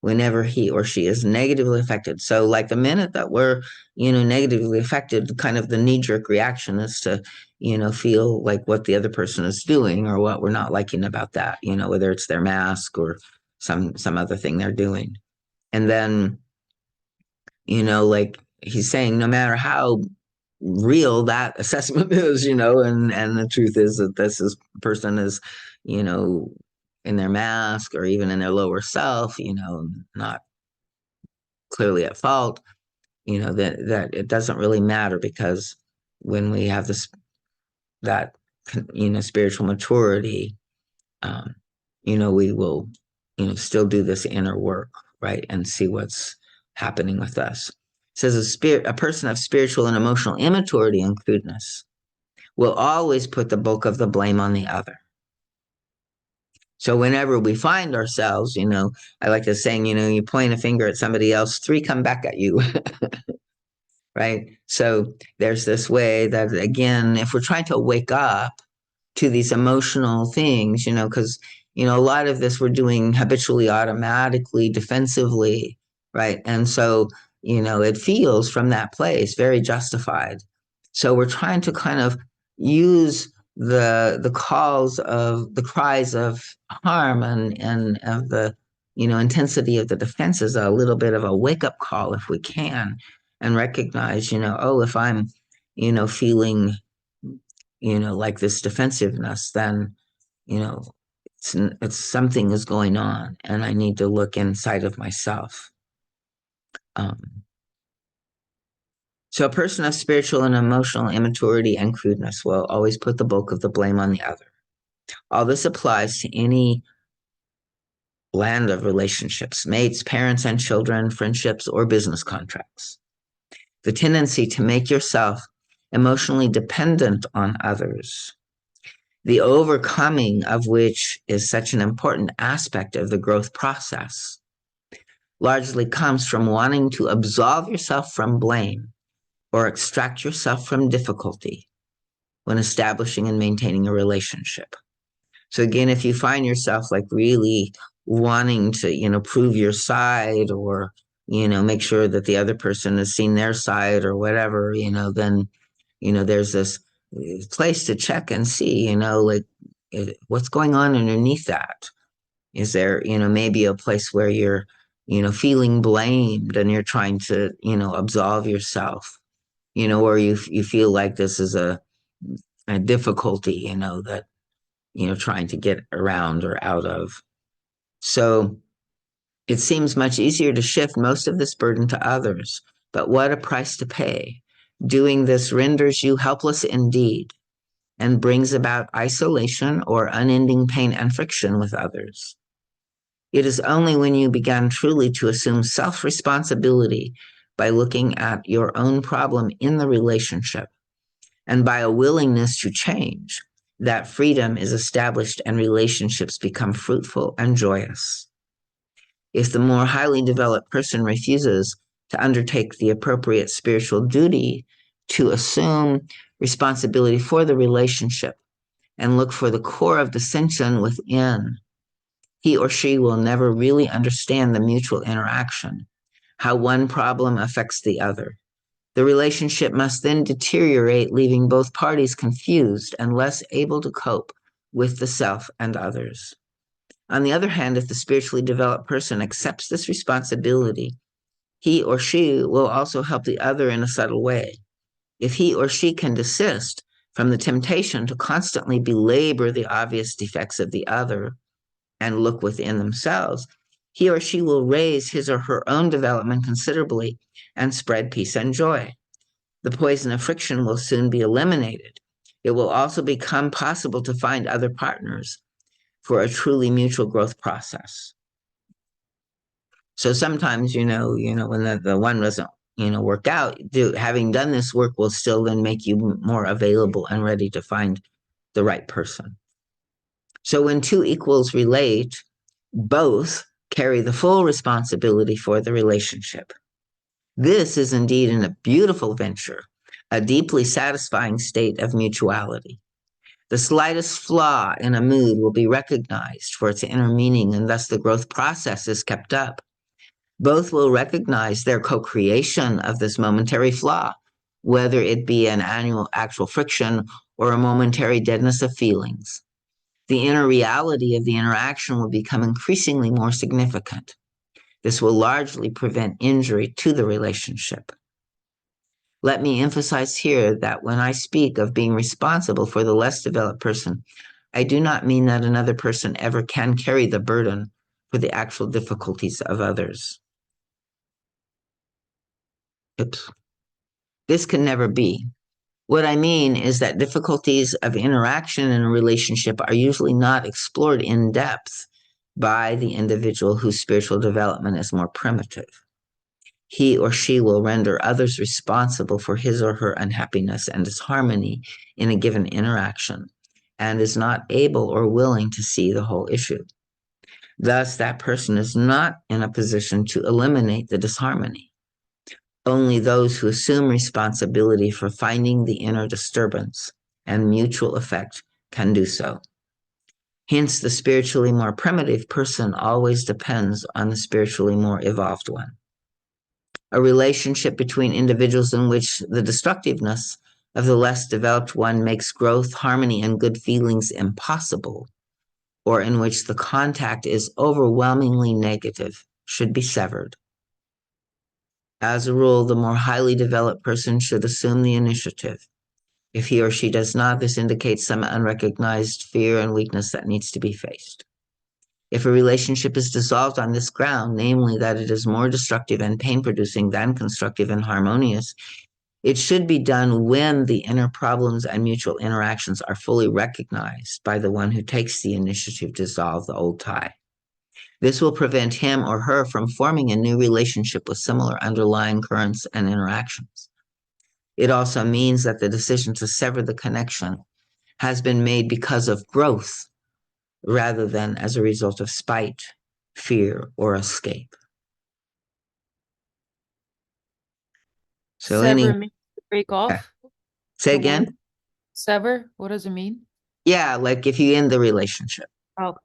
whenever he or she is negatively affected. So like the minute that we're, negatively affected, kind of the knee-jerk reaction is to, feel like what the other person is doing or what we're not liking about that, whether it's their mask or some other thing they're doing. And then, like he's saying, no matter how real that assessment is, and the truth is that person is, in their mask or even in their lower self, not clearly at fault, that it doesn't really matter, because when we have that spiritual maturity, we will, still do this inner work, right, and see what's happening with us. It says a person of spiritual and emotional immaturity and crudeness will always put the bulk of the blame on the other. So whenever we find ourselves, I like the saying, you point a finger at somebody else, 3 come back at you. Right? So there's this way that, again, if we're trying to wake up to these emotional things, because, a lot of this we're doing habitually, automatically, defensively, right? And so, it feels from that place very justified. So we're trying to kind of use the cries of harm and of the, intensity of the defense is a little bit of a wake-up call, if we can, and recognize, if I'm, feeling, like this defensiveness, then, it's something is going on, and I need to look inside of myself. So a person of spiritual and emotional immaturity and crudeness will always put the bulk of the blame on the other. All this applies to any land of relationships, mates, parents and children, friendships, or business contracts. The tendency to make yourself emotionally dependent on others, the overcoming of which is such an important aspect of the growth process, largely comes from wanting to absolve yourself from blame or extract yourself from difficulty when establishing and maintaining a relationship. So again, if you find yourself like really wanting to, prove your side, or, make sure that the other person has seen their side or whatever, then, there's this place to check and see, like what's going on underneath that. Is there, maybe a place where you're, feeling blamed and you're trying to, absolve yourself, or you feel like this is a difficulty, that, trying to get around or out of. So it seems much easier to shift most of this burden to others, but what a price to pay. Doing this renders you helpless indeed and brings about isolation or unending pain and friction with others. It is only when you begin truly to assume self-responsibility by looking at your own problem in the relationship and by a willingness to change that freedom is established and relationships become fruitful and joyous. If the more highly developed person refuses to undertake the appropriate spiritual duty to assume responsibility for the relationship and look for the core of dissension within, he or she will never really understand the mutual interaction, how one problem affects the other. The relationship must then deteriorate, leaving both parties confused and less able to cope with the self and others. On the other hand, if the spiritually developed person accepts this responsibility, he or she will also help the other in a subtle way. If he or she can desist from the temptation to constantly belabor the obvious defects of the other and look within themselves, he or she will raise his or her own development considerably and spread peace and joy. The poison of friction will soon be eliminated. It will also become possible to find other partners for a truly mutual growth process. So sometimes, when the one doesn't, work out, having done this work will still then make you more available and ready to find the right person. So when two equals relate, both carry the full responsibility for the relationship. This is indeed a beautiful venture, a deeply satisfying state of mutuality. The slightest flaw in a mood will be recognized for its inner meaning, and thus the growth process is kept up. Both will recognize their co-creation of this momentary flaw, whether it be an actual friction or a momentary deadness of feelings. The inner reality of the interaction will become increasingly more significant. This will largely prevent injury to the relationship. Let me emphasize here that when I speak of being responsible for the less developed person, I do not mean that another person ever can carry the burden for the actual difficulties of others. Oops. This can never be. What I mean is that difficulties of interaction in a relationship are usually not explored in depth by the individual whose spiritual development is more primitive. He or she will render others responsible for his or her unhappiness and disharmony in a given interaction, and is not able or willing to see the whole issue. Thus, that person is not in a position to eliminate the disharmony. Only those who assume responsibility for finding the inner disturbance and mutual effect can do so. Hence, the spiritually more primitive person always depends on the spiritually more evolved one. A relationship between individuals in which the destructiveness of the less developed one makes growth, harmony, and good feelings impossible, or in which the contact is overwhelmingly negative, should be severed. As a rule, the more highly developed person should assume the initiative. If he or she does not, this indicates some unrecognized fear and weakness that needs to be faced. If a relationship is dissolved on this ground, namely that it is more destructive and pain-producing than constructive and harmonious, it should be done when the inner problems and mutual interactions are fully recognized by the one who takes the initiative to dissolve the old tie. This will prevent him or her from forming a new relationship with similar underlying currents and interactions. It also means that the decision to sever the connection has been made because of growth, rather than as a result of spite, fear, or escape. So Sever means to break off. say the again? word Sever, what does it mean? Yeah, like if you end the relationship. Oh,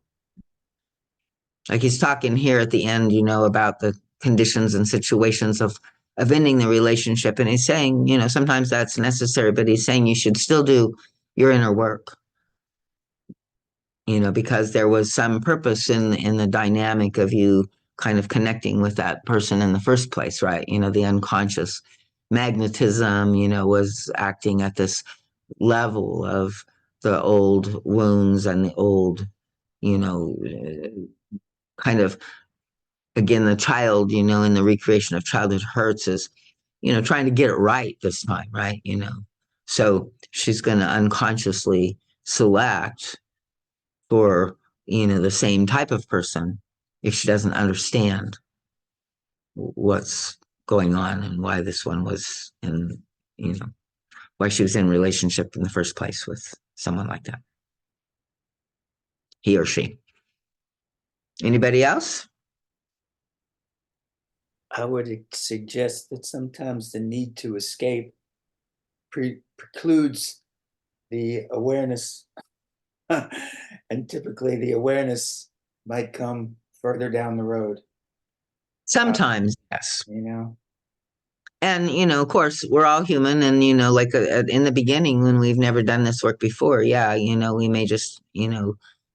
Like he's talking here at the end, about the conditions and situations of ending the relationship. And he's saying, sometimes that's necessary, but he's saying you should still do your inner work. Because there was some purpose in the dynamic of you kind of connecting with that person in the first place, right? The unconscious magnetism, was acting at this level of the old wounds and the old, kind of, again, the child, in the recreation of childhood hurts is, trying to get it right this time, right? So she's going to unconsciously select for the same type of person if she doesn't understand what's going on and why this one was in why she was in relationship in the first place with someone like that, he or she. Anybody else? I would suggest that sometimes the need to escape precludes the awareness. And typically the awareness might come further down the road. Sometimes, yes. And, of course, we're all human. And, like in the beginning, when we've never done this work before, we may just,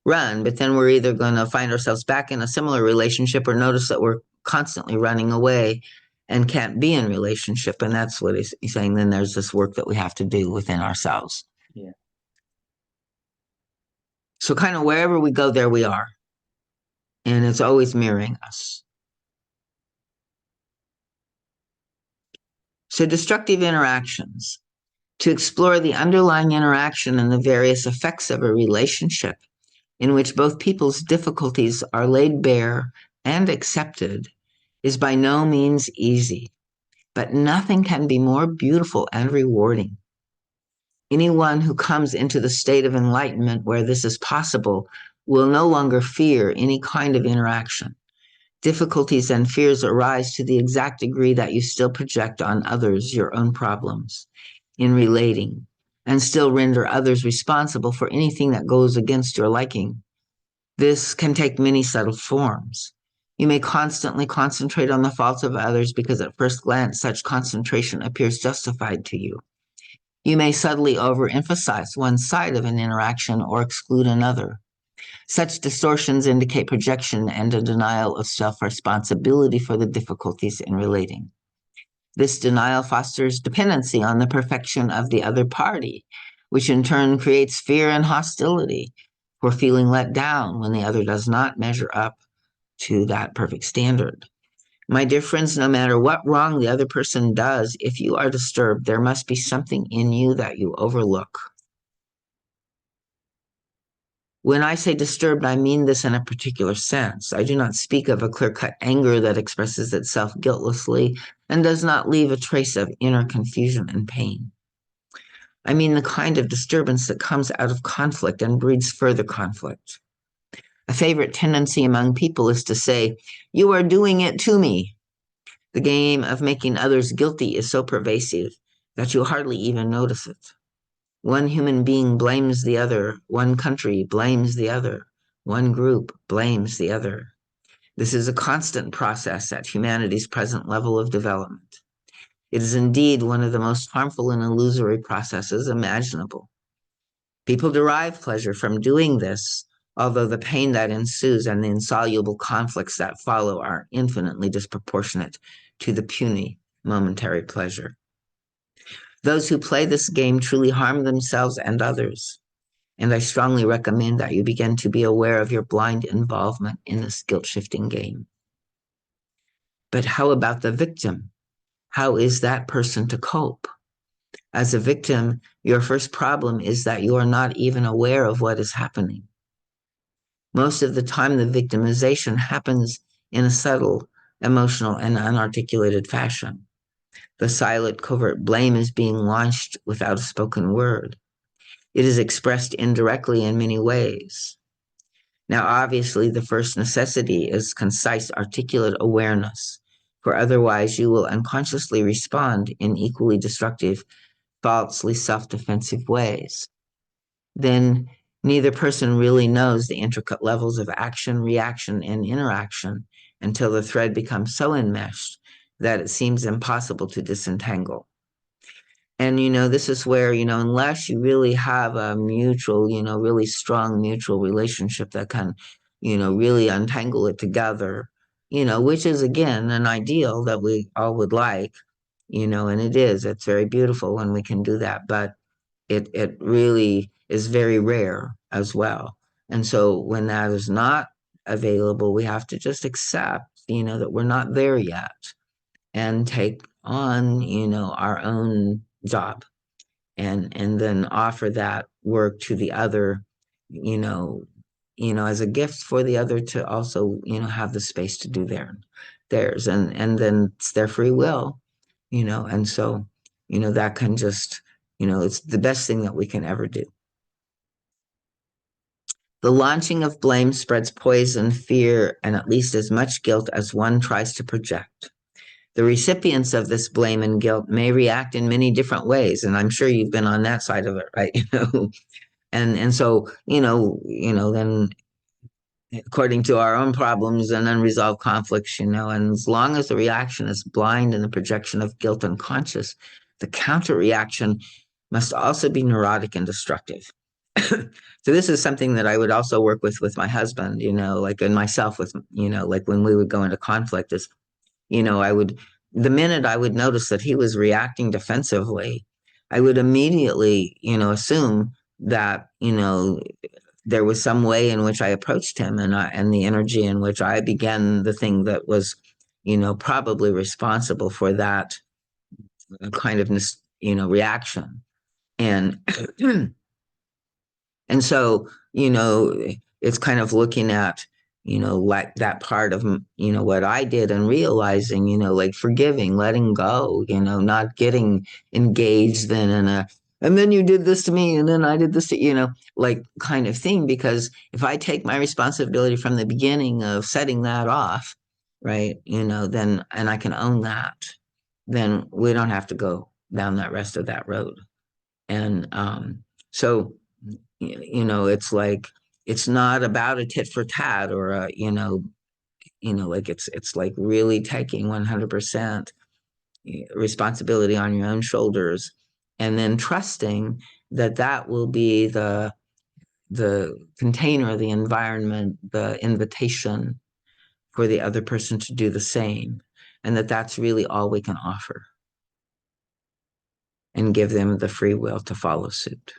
run. But then we're either going to find ourselves back in a similar relationship or notice that we're constantly running away and can't be in relationship. And that's what he's saying. Then there's this work that we have to do within ourselves. Yeah. So kind of wherever we go, there we are. And it's always mirroring us. So destructive interactions. To explore the underlying interaction and the various effects of a relationship in which both people's difficulties are laid bare and accepted is by no means easy, but nothing can be more beautiful and rewarding. Anyone who comes into the state of enlightenment where this is possible will no longer fear any kind of interaction. Difficulties and fears arise to the exact degree that you still project on others your own problems in relating, and still render others responsible for anything that goes against your liking. This can take many subtle forms. You may constantly concentrate on the faults of others because at first glance such concentration appears justified to you. You may subtly overemphasize one side of an interaction or exclude another. Such distortions indicate projection and a denial of self-responsibility for the difficulties in relating. This denial fosters dependency on the perfection of the other party, which in turn creates fear and hostility for feeling let down when the other does not measure up to that perfect standard. My dear friends, no matter what wrong the other person does, if you are disturbed, there must be something in you that you overlook. When I say disturbed, I mean this in a particular sense. I do not speak of a clear-cut anger that expresses itself guiltlessly and does not leave a trace of inner confusion and pain. I mean the kind of disturbance that comes out of conflict and breeds further conflict. A favorite tendency among people is to say, "You are doing it to me." The game of making others guilty is so pervasive that you hardly even notice it. One human being blames the other, one country blames the other, one group blames the other. This is a constant process at humanity's present level of development. It is indeed one of the most harmful and illusory processes imaginable. People derive pleasure from doing this, although the pain that ensues and the insoluble conflicts that follow are infinitely disproportionate to the puny momentary pleasure. Those who play this game truly harm themselves and others, and I strongly recommend that you begin to be aware of your blind involvement in this guilt-shifting game. But how about the victim? How is that person to cope? As a victim, your first problem is that you are not even aware of what is happening. Most of the time, the victimization happens in a subtle, emotional, and unarticulated fashion. The silent, covert blame is being launched without a spoken word. It is expressed indirectly in many ways. Now, obviously, the first necessity is concise, articulate awareness, for otherwise you will unconsciously respond in equally destructive, falsely self-defensive ways. Then neither person really knows the intricate levels of action, reaction, and interaction until the thread becomes so enmeshed that it seems impossible to disentangle. And, this is where, unless you really have a mutual, really strong mutual relationship that can, really untangle it together, which is, again, an ideal that we all would like, and it's very beautiful when we can do that, but it really is very rare as well. And so when that is not available, we have to just accept, that we're not there yet and take on, our own job and then offer that work to the other, as a gift for the other to also, have the space to do theirs and then it's their free will, and so, that can just, it's the best thing that we can ever do. The launching of blame spreads poison, fear, and at least as much guilt as one tries to project. The recipients of this blame and guilt may react in many different ways, and I'm sure you've been on that side of it, right? And so, then according to our own problems and unresolved conflicts, and as long as the reaction is blind and the projection of guilt unconscious, the counter reaction must also be neurotic and destructive. So this is something that I would also work with my husband, and myself with, like when we would go into conflict is, the minute I would notice that he was reacting defensively, I would immediately, assume that, there was some way in which I approached him and the energy in which I began the thing that was, probably responsible for that kind of, reaction. And, and so, it's kind of looking at, like that part of, what I did and realizing, like forgiving, letting go, not getting engaged then in and then you did this to me and then I did this to, like kind of thing. Because if I take my responsibility from the beginning of setting that off, right, then, and I can own that, then we don't have to go down that rest of that road. And so, it's like, it's not about a tit for tat or a, like it's like really taking 100% responsibility on your own shoulders, and then trusting that that will be the container, the environment, the invitation for the other person to do the same, and that that's really all we can offer, and give them the free will to follow suit.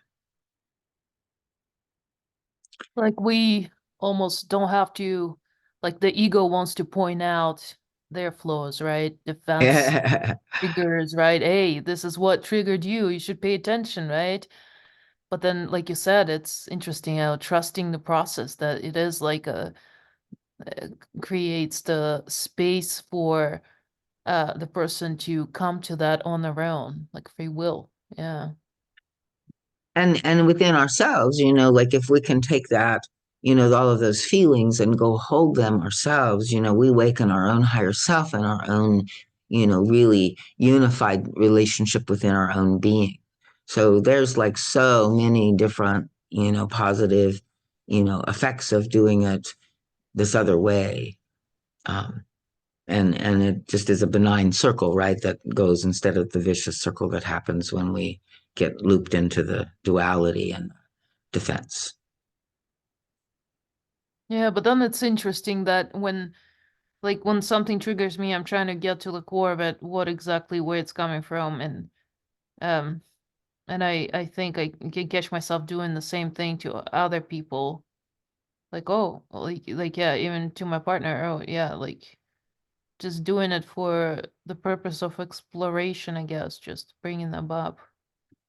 Like we almost don't have to, like the ego wants to point out their flaws, right? Defense triggers, right? Hey, this is what triggered you. You should pay attention, right? But then, like you said, it's interesting how trusting the process that it is like creates the space for the person to come to that on their own, like free will. Yeah. And within ourselves, like if we can take that, all of those feelings and go hold them ourselves, we awaken our own higher self and our own, really unified relationship within our own being. So there's like so many different, positive, effects of doing it this other way. And it just is a benign circle, right? That goes instead of the vicious circle that happens when we get looped into the duality and defense. Yeah, but then it's interesting that when something triggers me, I'm trying to get to the core of it, what exactly where it's coming from, and I think I can catch myself doing the same thing to other people, like yeah, even to my partner. Oh yeah, like just doing it for the purpose of exploration, I guess, just bringing them up.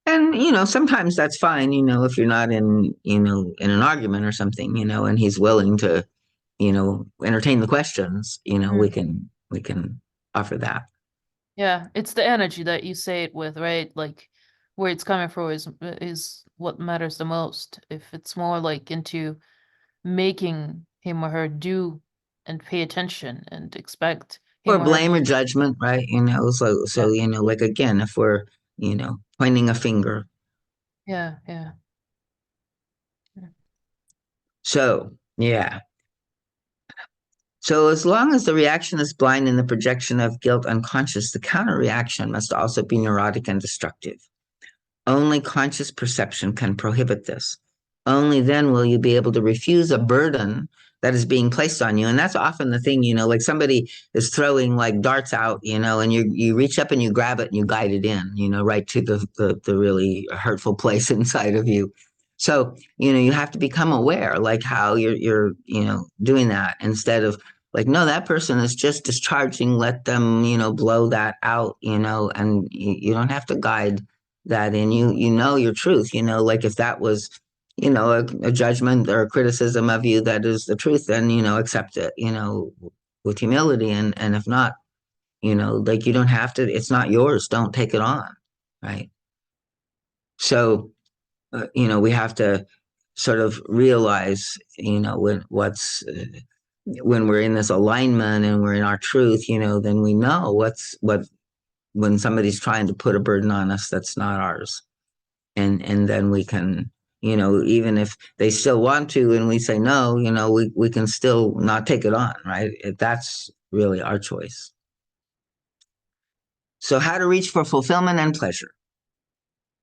And, sometimes that's fine, if you're not in, in an argument or something, and he's willing to, entertain the questions, we can offer that. Yeah, it's the energy that you say it with, right? Like where it's coming from is what matters the most. If it's more like into making him or her do and pay attention and expect Or him or her. blame or judgment, right? So, like again, if we're, pointing a finger. Yeah, yeah. So, yeah. So as long as the reaction is blind in the projection of guilt unconscious, the counter reaction must also be neurotic and destructive. Only conscious perception can prohibit this. Only then will you be able to refuse a burden that is being placed on you. And that's often the thing, like somebody is throwing like darts out, and you reach up and you grab it and you guide it in, right to the really hurtful place inside of you. So, you have to become aware, like how you're doing that, instead of like, no, that person is just discharging, let them, blow that out, and you don't have to guide that in. You know your truth, like if that was, a judgment or a criticism of you that is the truth, then, accept it, with humility. And if not, like you don't have to, it's not yours, don't take it on, right? So, we have to sort of realize, when we're in this alignment and we're in our truth, then we know when somebody's trying to put a burden on us that's not ours. And then we can, even if they still want to and we say no, we can still not take it on, right? That's really our choice. So how to reach for fulfillment and pleasure.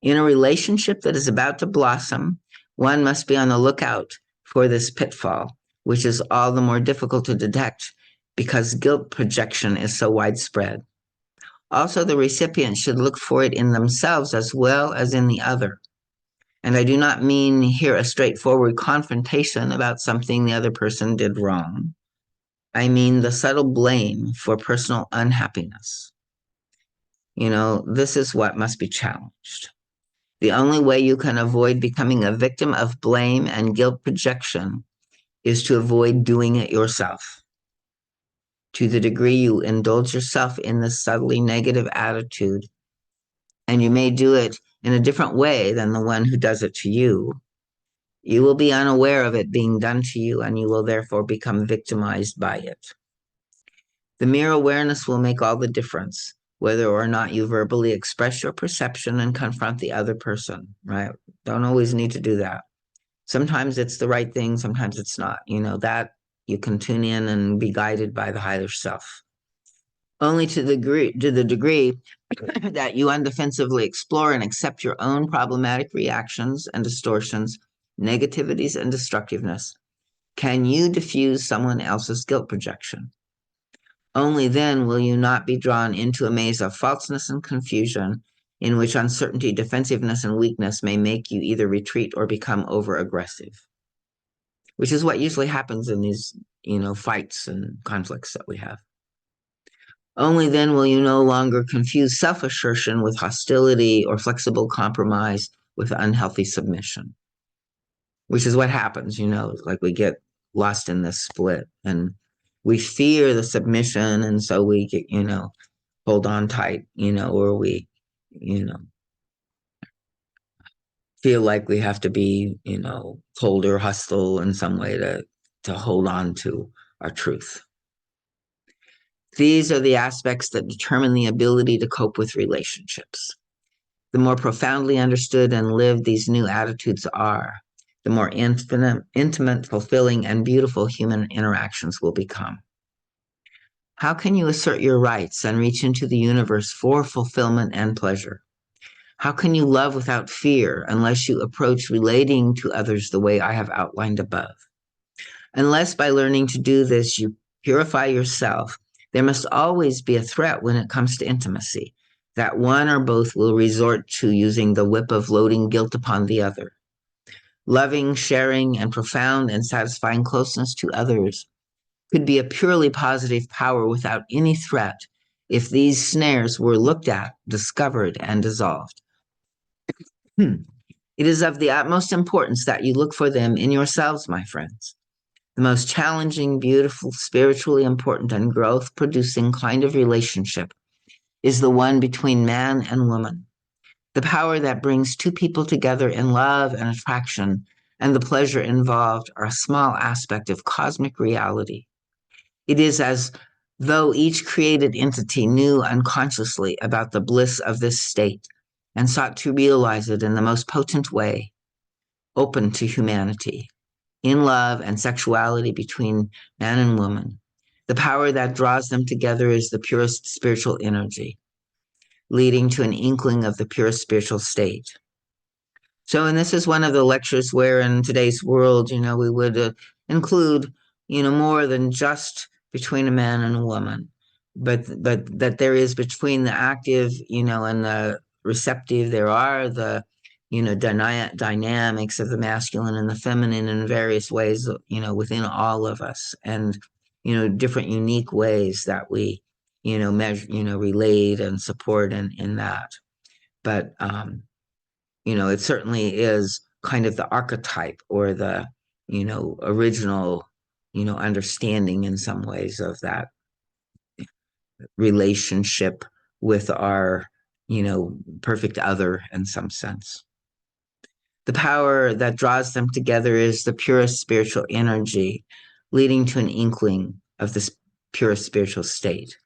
In a relationship that is about to blossom, one must be on the lookout for this pitfall, which is all the more difficult to detect because guilt projection is so widespread. Also, the recipient should look for it in themselves as well as in the other. And I do not mean here a straightforward confrontation about something the other person did wrong. I mean the subtle blame for personal unhappiness. This is what must be challenged. The only way you can avoid becoming a victim of blame and guilt projection is to avoid doing it yourself. To the degree you indulge yourself in this subtly negative attitude, and you may do it in a different way than the one who does it to you, you will be unaware of it being done to you, and you will therefore become victimized by it. The mere awareness will make all the difference. whether or not you verbally express your perception and confront the other person, right? Don't always need to do that. Sometimes it's the right thing, sometimes it's not. That you can tune in and be guided by the higher self. Only to the degree that you undefensively explore and accept your own problematic reactions and distortions, negativities and destructiveness, can you diffuse someone else's guilt projection. Only then will you not be drawn into a maze of falseness and confusion in which uncertainty, defensiveness, and weakness may make you either retreat or become over-aggressive, which is what usually happens in these, fights and conflicts that we have. Only then will you no longer confuse self-assertion with hostility or flexible compromise with unhealthy submission, which is what happens, like we get lost in this split and we fear the submission. And so we get, hold on tight, or we, feel like we have to be, cold or hostile in some way to hold on to our truth. These are the aspects that determine the ability to cope with relationships. The more profoundly understood and lived these new attitudes are, the more intimate, fulfilling, and beautiful human interactions will become. How can you assert your rights and reach into the universe for fulfillment and pleasure? How can you love without fear unless you approach relating to others the way I have outlined above? Unless by learning to do this you purify yourself, there must always be a threat when it comes to intimacy, that one or both will resort to using the whip of loading guilt upon the other. Loving, sharing, and profound and satisfying closeness to others could be a purely positive power without any threat if these snares were looked at, discovered, and dissolved. It is of the utmost importance that you look for them in yourselves, my friends. The most challenging, beautiful, spiritually important, and growth-producing kind of relationship is the one between man and woman. The power that brings two people together in love and attraction and the pleasure involved are a small aspect of cosmic reality. It is as though each created entity knew unconsciously about the bliss of this state and sought to realize it in the most potent way, open to humanity. In love and sexuality between man and woman, the power that draws them together is the purest spiritual energy, leading to an inkling of the purest spiritual state. So, and this is one of the lectures where in today's world, we would include, more than just between a man and a woman, but that there is between the active, and the receptive, there are the dynamics of the masculine and the feminine in various ways, within all of us, and, different unique ways that we, measure, relate and support in that. But, it certainly is kind of the archetype or the, original, understanding in some ways of that relationship with our, perfect other in some sense. The power that draws them together is the purest spiritual energy, leading to an inkling of this purest spiritual state.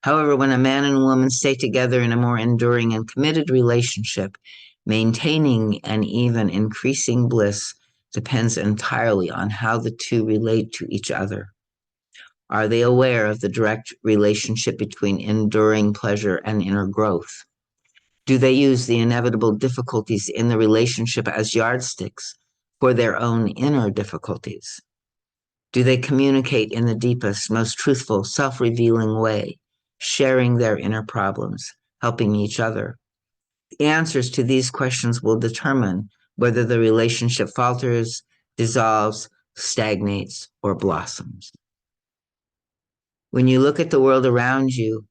However, when a man and a woman stay together in a more enduring and committed relationship, maintaining and even increasing bliss depends entirely on how the two relate to each other. Are they aware of the direct relationship between enduring pleasure and inner growth? Do they use the inevitable difficulties in the relationship as yardsticks for their own inner difficulties? Do they communicate in the deepest, most truthful, self-revealing way, sharing their inner problems, helping each other? The answers to these questions will determine whether the relationship falters, dissolves, stagnates, or blossoms. When you look at the world around you,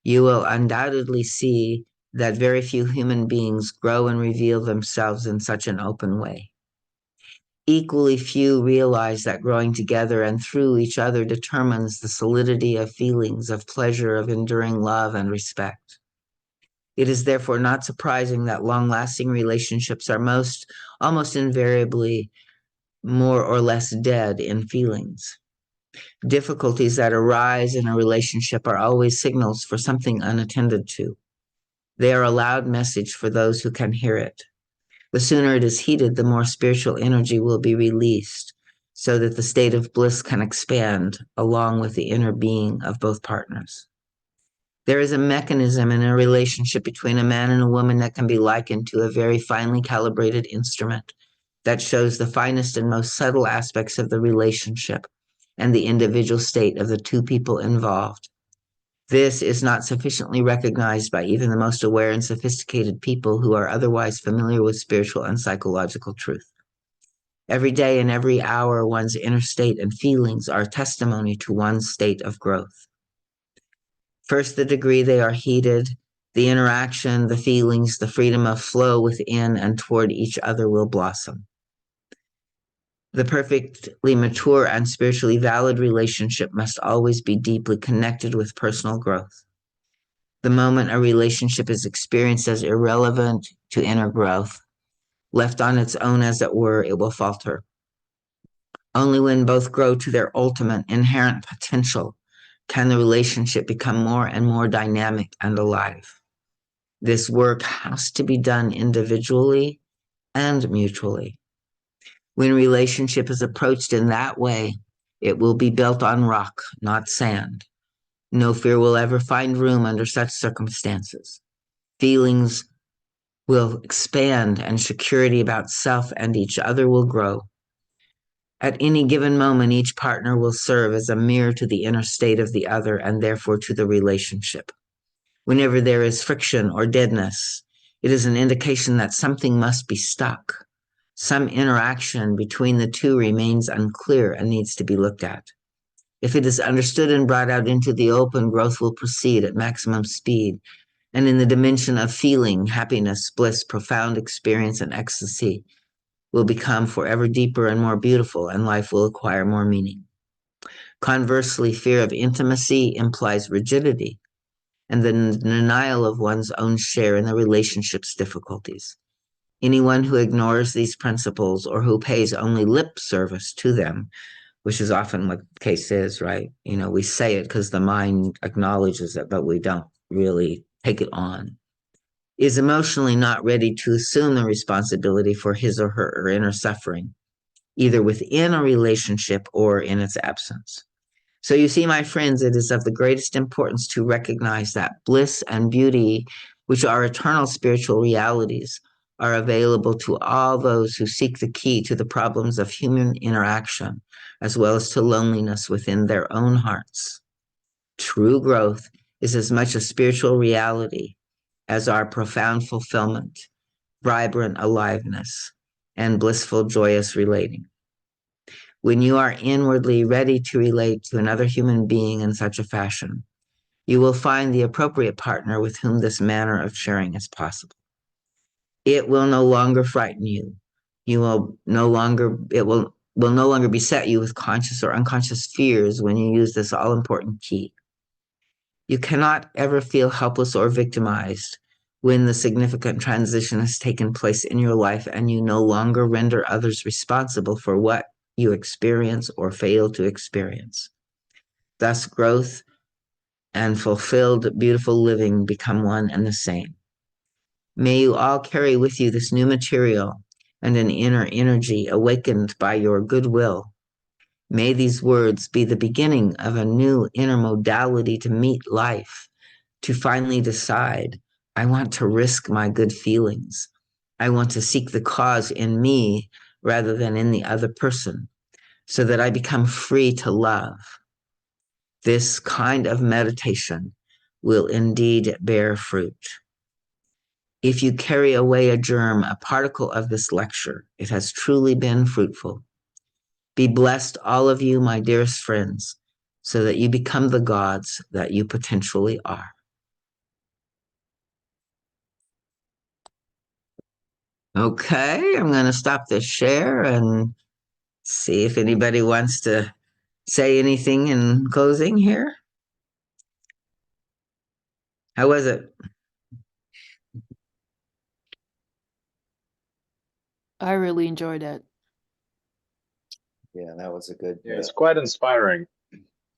you will undoubtedly see that very few human beings grow and reveal themselves in such an open way. Equally few realize that growing together and through each other determines the solidity of feelings of pleasure, of enduring love and respect. It is therefore not surprising that long-lasting relationships are almost invariably more or less dead in feelings. Difficulties that arise in a relationship are always signals for something unattended to. They are a loud message for those who can hear it. The sooner it is heeded, the more spiritual energy will be released, so that the state of bliss can expand along with the inner being of both partners. There is a mechanism in a relationship between a man and a woman that can be likened to a very finely calibrated instrument that shows the finest and most subtle aspects of the relationship and the individual state of the two people involved. This is not sufficiently recognized by even the most aware and sophisticated people who are otherwise familiar with spiritual and psychological truth. Every day and every hour, one's inner state and feelings are testimony to one's state of growth. First, the degree they are heeded, the interaction, the feelings, the freedom of flow within and toward each other will blossom. The perfectly mature and spiritually valid relationship must always be deeply connected with personal growth. The moment a relationship is experienced as irrelevant to inner growth, left on its own as it were, it will falter. Only when both grow to their ultimate inherent potential can the relationship become more and more dynamic and alive. This work has to be done individually and mutually. When relationship is approached in that way, it will be built on rock, not sand. No fear will ever find room under such circumstances. Feelings will expand and security about self and each other will grow. At any given moment, each partner will serve as a mirror to the inner state of the other and therefore to the relationship. Whenever there is friction or deadness, it is an indication that something must be stuck. Some interaction between the two remains unclear and needs to be looked at. If it is understood and brought out into the open, growth will proceed at maximum speed. And in the dimension of feeling, happiness, bliss, profound experience, and ecstasy will become forever deeper and more beautiful, and life will acquire more meaning. Conversely, fear of intimacy implies rigidity and the denial of one's own share in the relationship's difficulties. Anyone who ignores these principles or who pays only lip service to them, which is often what the case is, right? You know, we say it because the mind acknowledges it, but we don't really take it on, is emotionally not ready to assume the responsibility for his or her inner suffering, either within a relationship or in its absence. So you see, my friends, it is of the greatest importance to recognize that bliss and beauty, which are eternal spiritual realities, are available to all those who seek the key to the problems of human interaction, as well as to loneliness within their own hearts. True growth is as much a spiritual reality as our profound fulfillment, vibrant aliveness, and blissful, joyous relating. When you are inwardly ready to relate to another human being in such a fashion, you will find the appropriate partner with whom this manner of sharing is possible. It will no longer frighten you. It will no longer beset you with conscious or unconscious fears when you use this all-important key. You cannot ever feel helpless or victimized when the significant transition has taken place in your life and you no longer render others responsible for what you experience or fail to experience. Thus, growth and fulfilled, beautiful living become one and the same. May you all carry with you this new material and an inner energy awakened by your goodwill. May these words be the beginning of a new inner modality to meet life, to finally decide, I want to risk my good feelings. I want to seek the cause in me rather than in the other person, so that I become free to love. This kind of meditation will indeed bear fruit. If you carry away a germ, a particle of this lecture, it has truly been fruitful. Be blessed, all of you, my dearest friends, so that you become the gods that you potentially are. Okay, I'm going to stop the share and see if anybody wants to say anything in closing here. How was it? I really enjoyed it. Yeah, that was a good. Yeah, it's quite inspiring.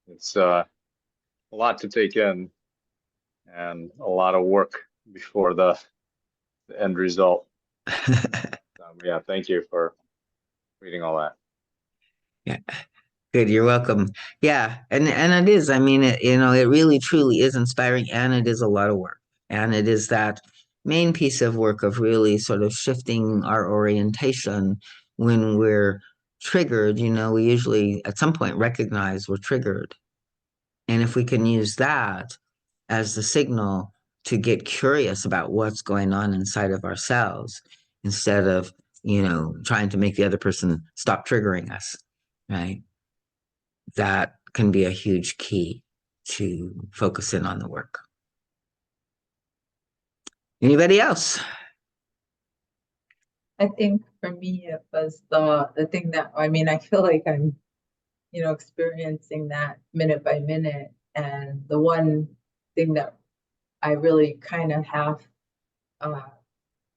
It's a lot to take in and a lot of work before the end result. Yeah, thank you for reading all that. Good, you're welcome. Yeah, and it is. I mean, it really truly is inspiring, and it is a lot of work. And it is that main piece of work of really sort of shifting our orientation when we're triggered. We usually at some point recognize we're triggered. And if we can use that as the signal to get curious about what's going on inside of ourselves instead of, trying to make the other person stop triggering us, right? That can be a huge key to focus in on the work. Anybody else? I think for me, it was the thing that, I mean, I feel like I'm, experiencing that minute by minute. And the one thing that I really kind of have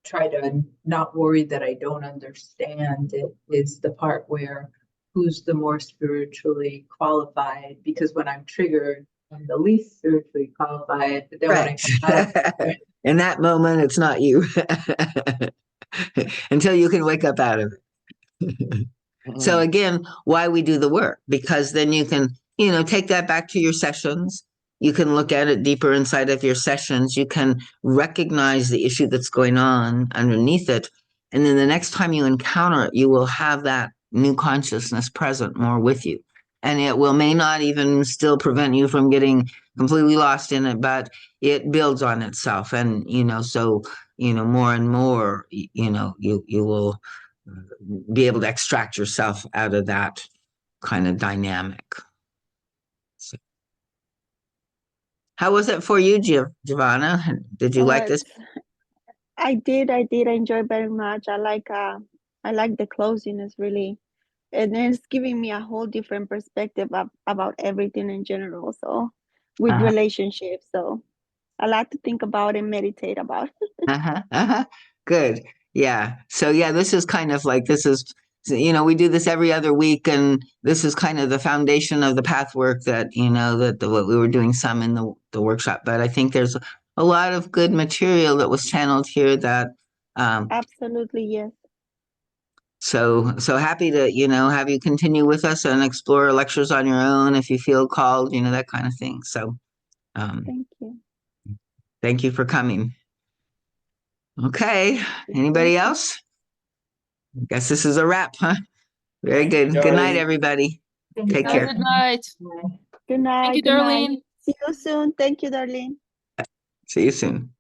try to not worry that I don't understand it is the part where who's the more spiritually qualified, because when I'm triggered, I'm the least spiritually qualified, but then when I come out of it, In that moment, it's not you until you can wake up out of it. So again, why we do the work, because then you can, take that back to your sessions. You can look at it deeper inside of your sessions. You can recognize the issue that's going on underneath it. And then the next time you encounter it, you will have that new consciousness present more with you. And it may not even still prevent you from getting completely lost in it, but it builds on itself. And, so, more and more, you will be able to extract yourself out of that kind of dynamic. So, how was it for you, Giovanna? Did you like this? I did. I enjoy very much. I like the closing. It's really, and it's giving me a whole different perspective about everything in general. So with relationships, so a lot to think about and meditate about. Good. Yeah. So yeah, this is kind of like, we do this every other week, and this is kind of the foundation of the path work that, what we were doing some in the workshop. But I think there's a lot of good material that was channeled here that, Absolutely, yes. so happy to, have you continue with us and explore lectures on your own if you feel called, that kind of thing. So, Thank you. thank you for coming. Okay. Anybody else? I guess this is a wrap, huh? Very good. Good night, everybody. Take care. Good night. Good night. Thank you, good night. Darlene. See you soon. Thank you, Darlene. See you soon.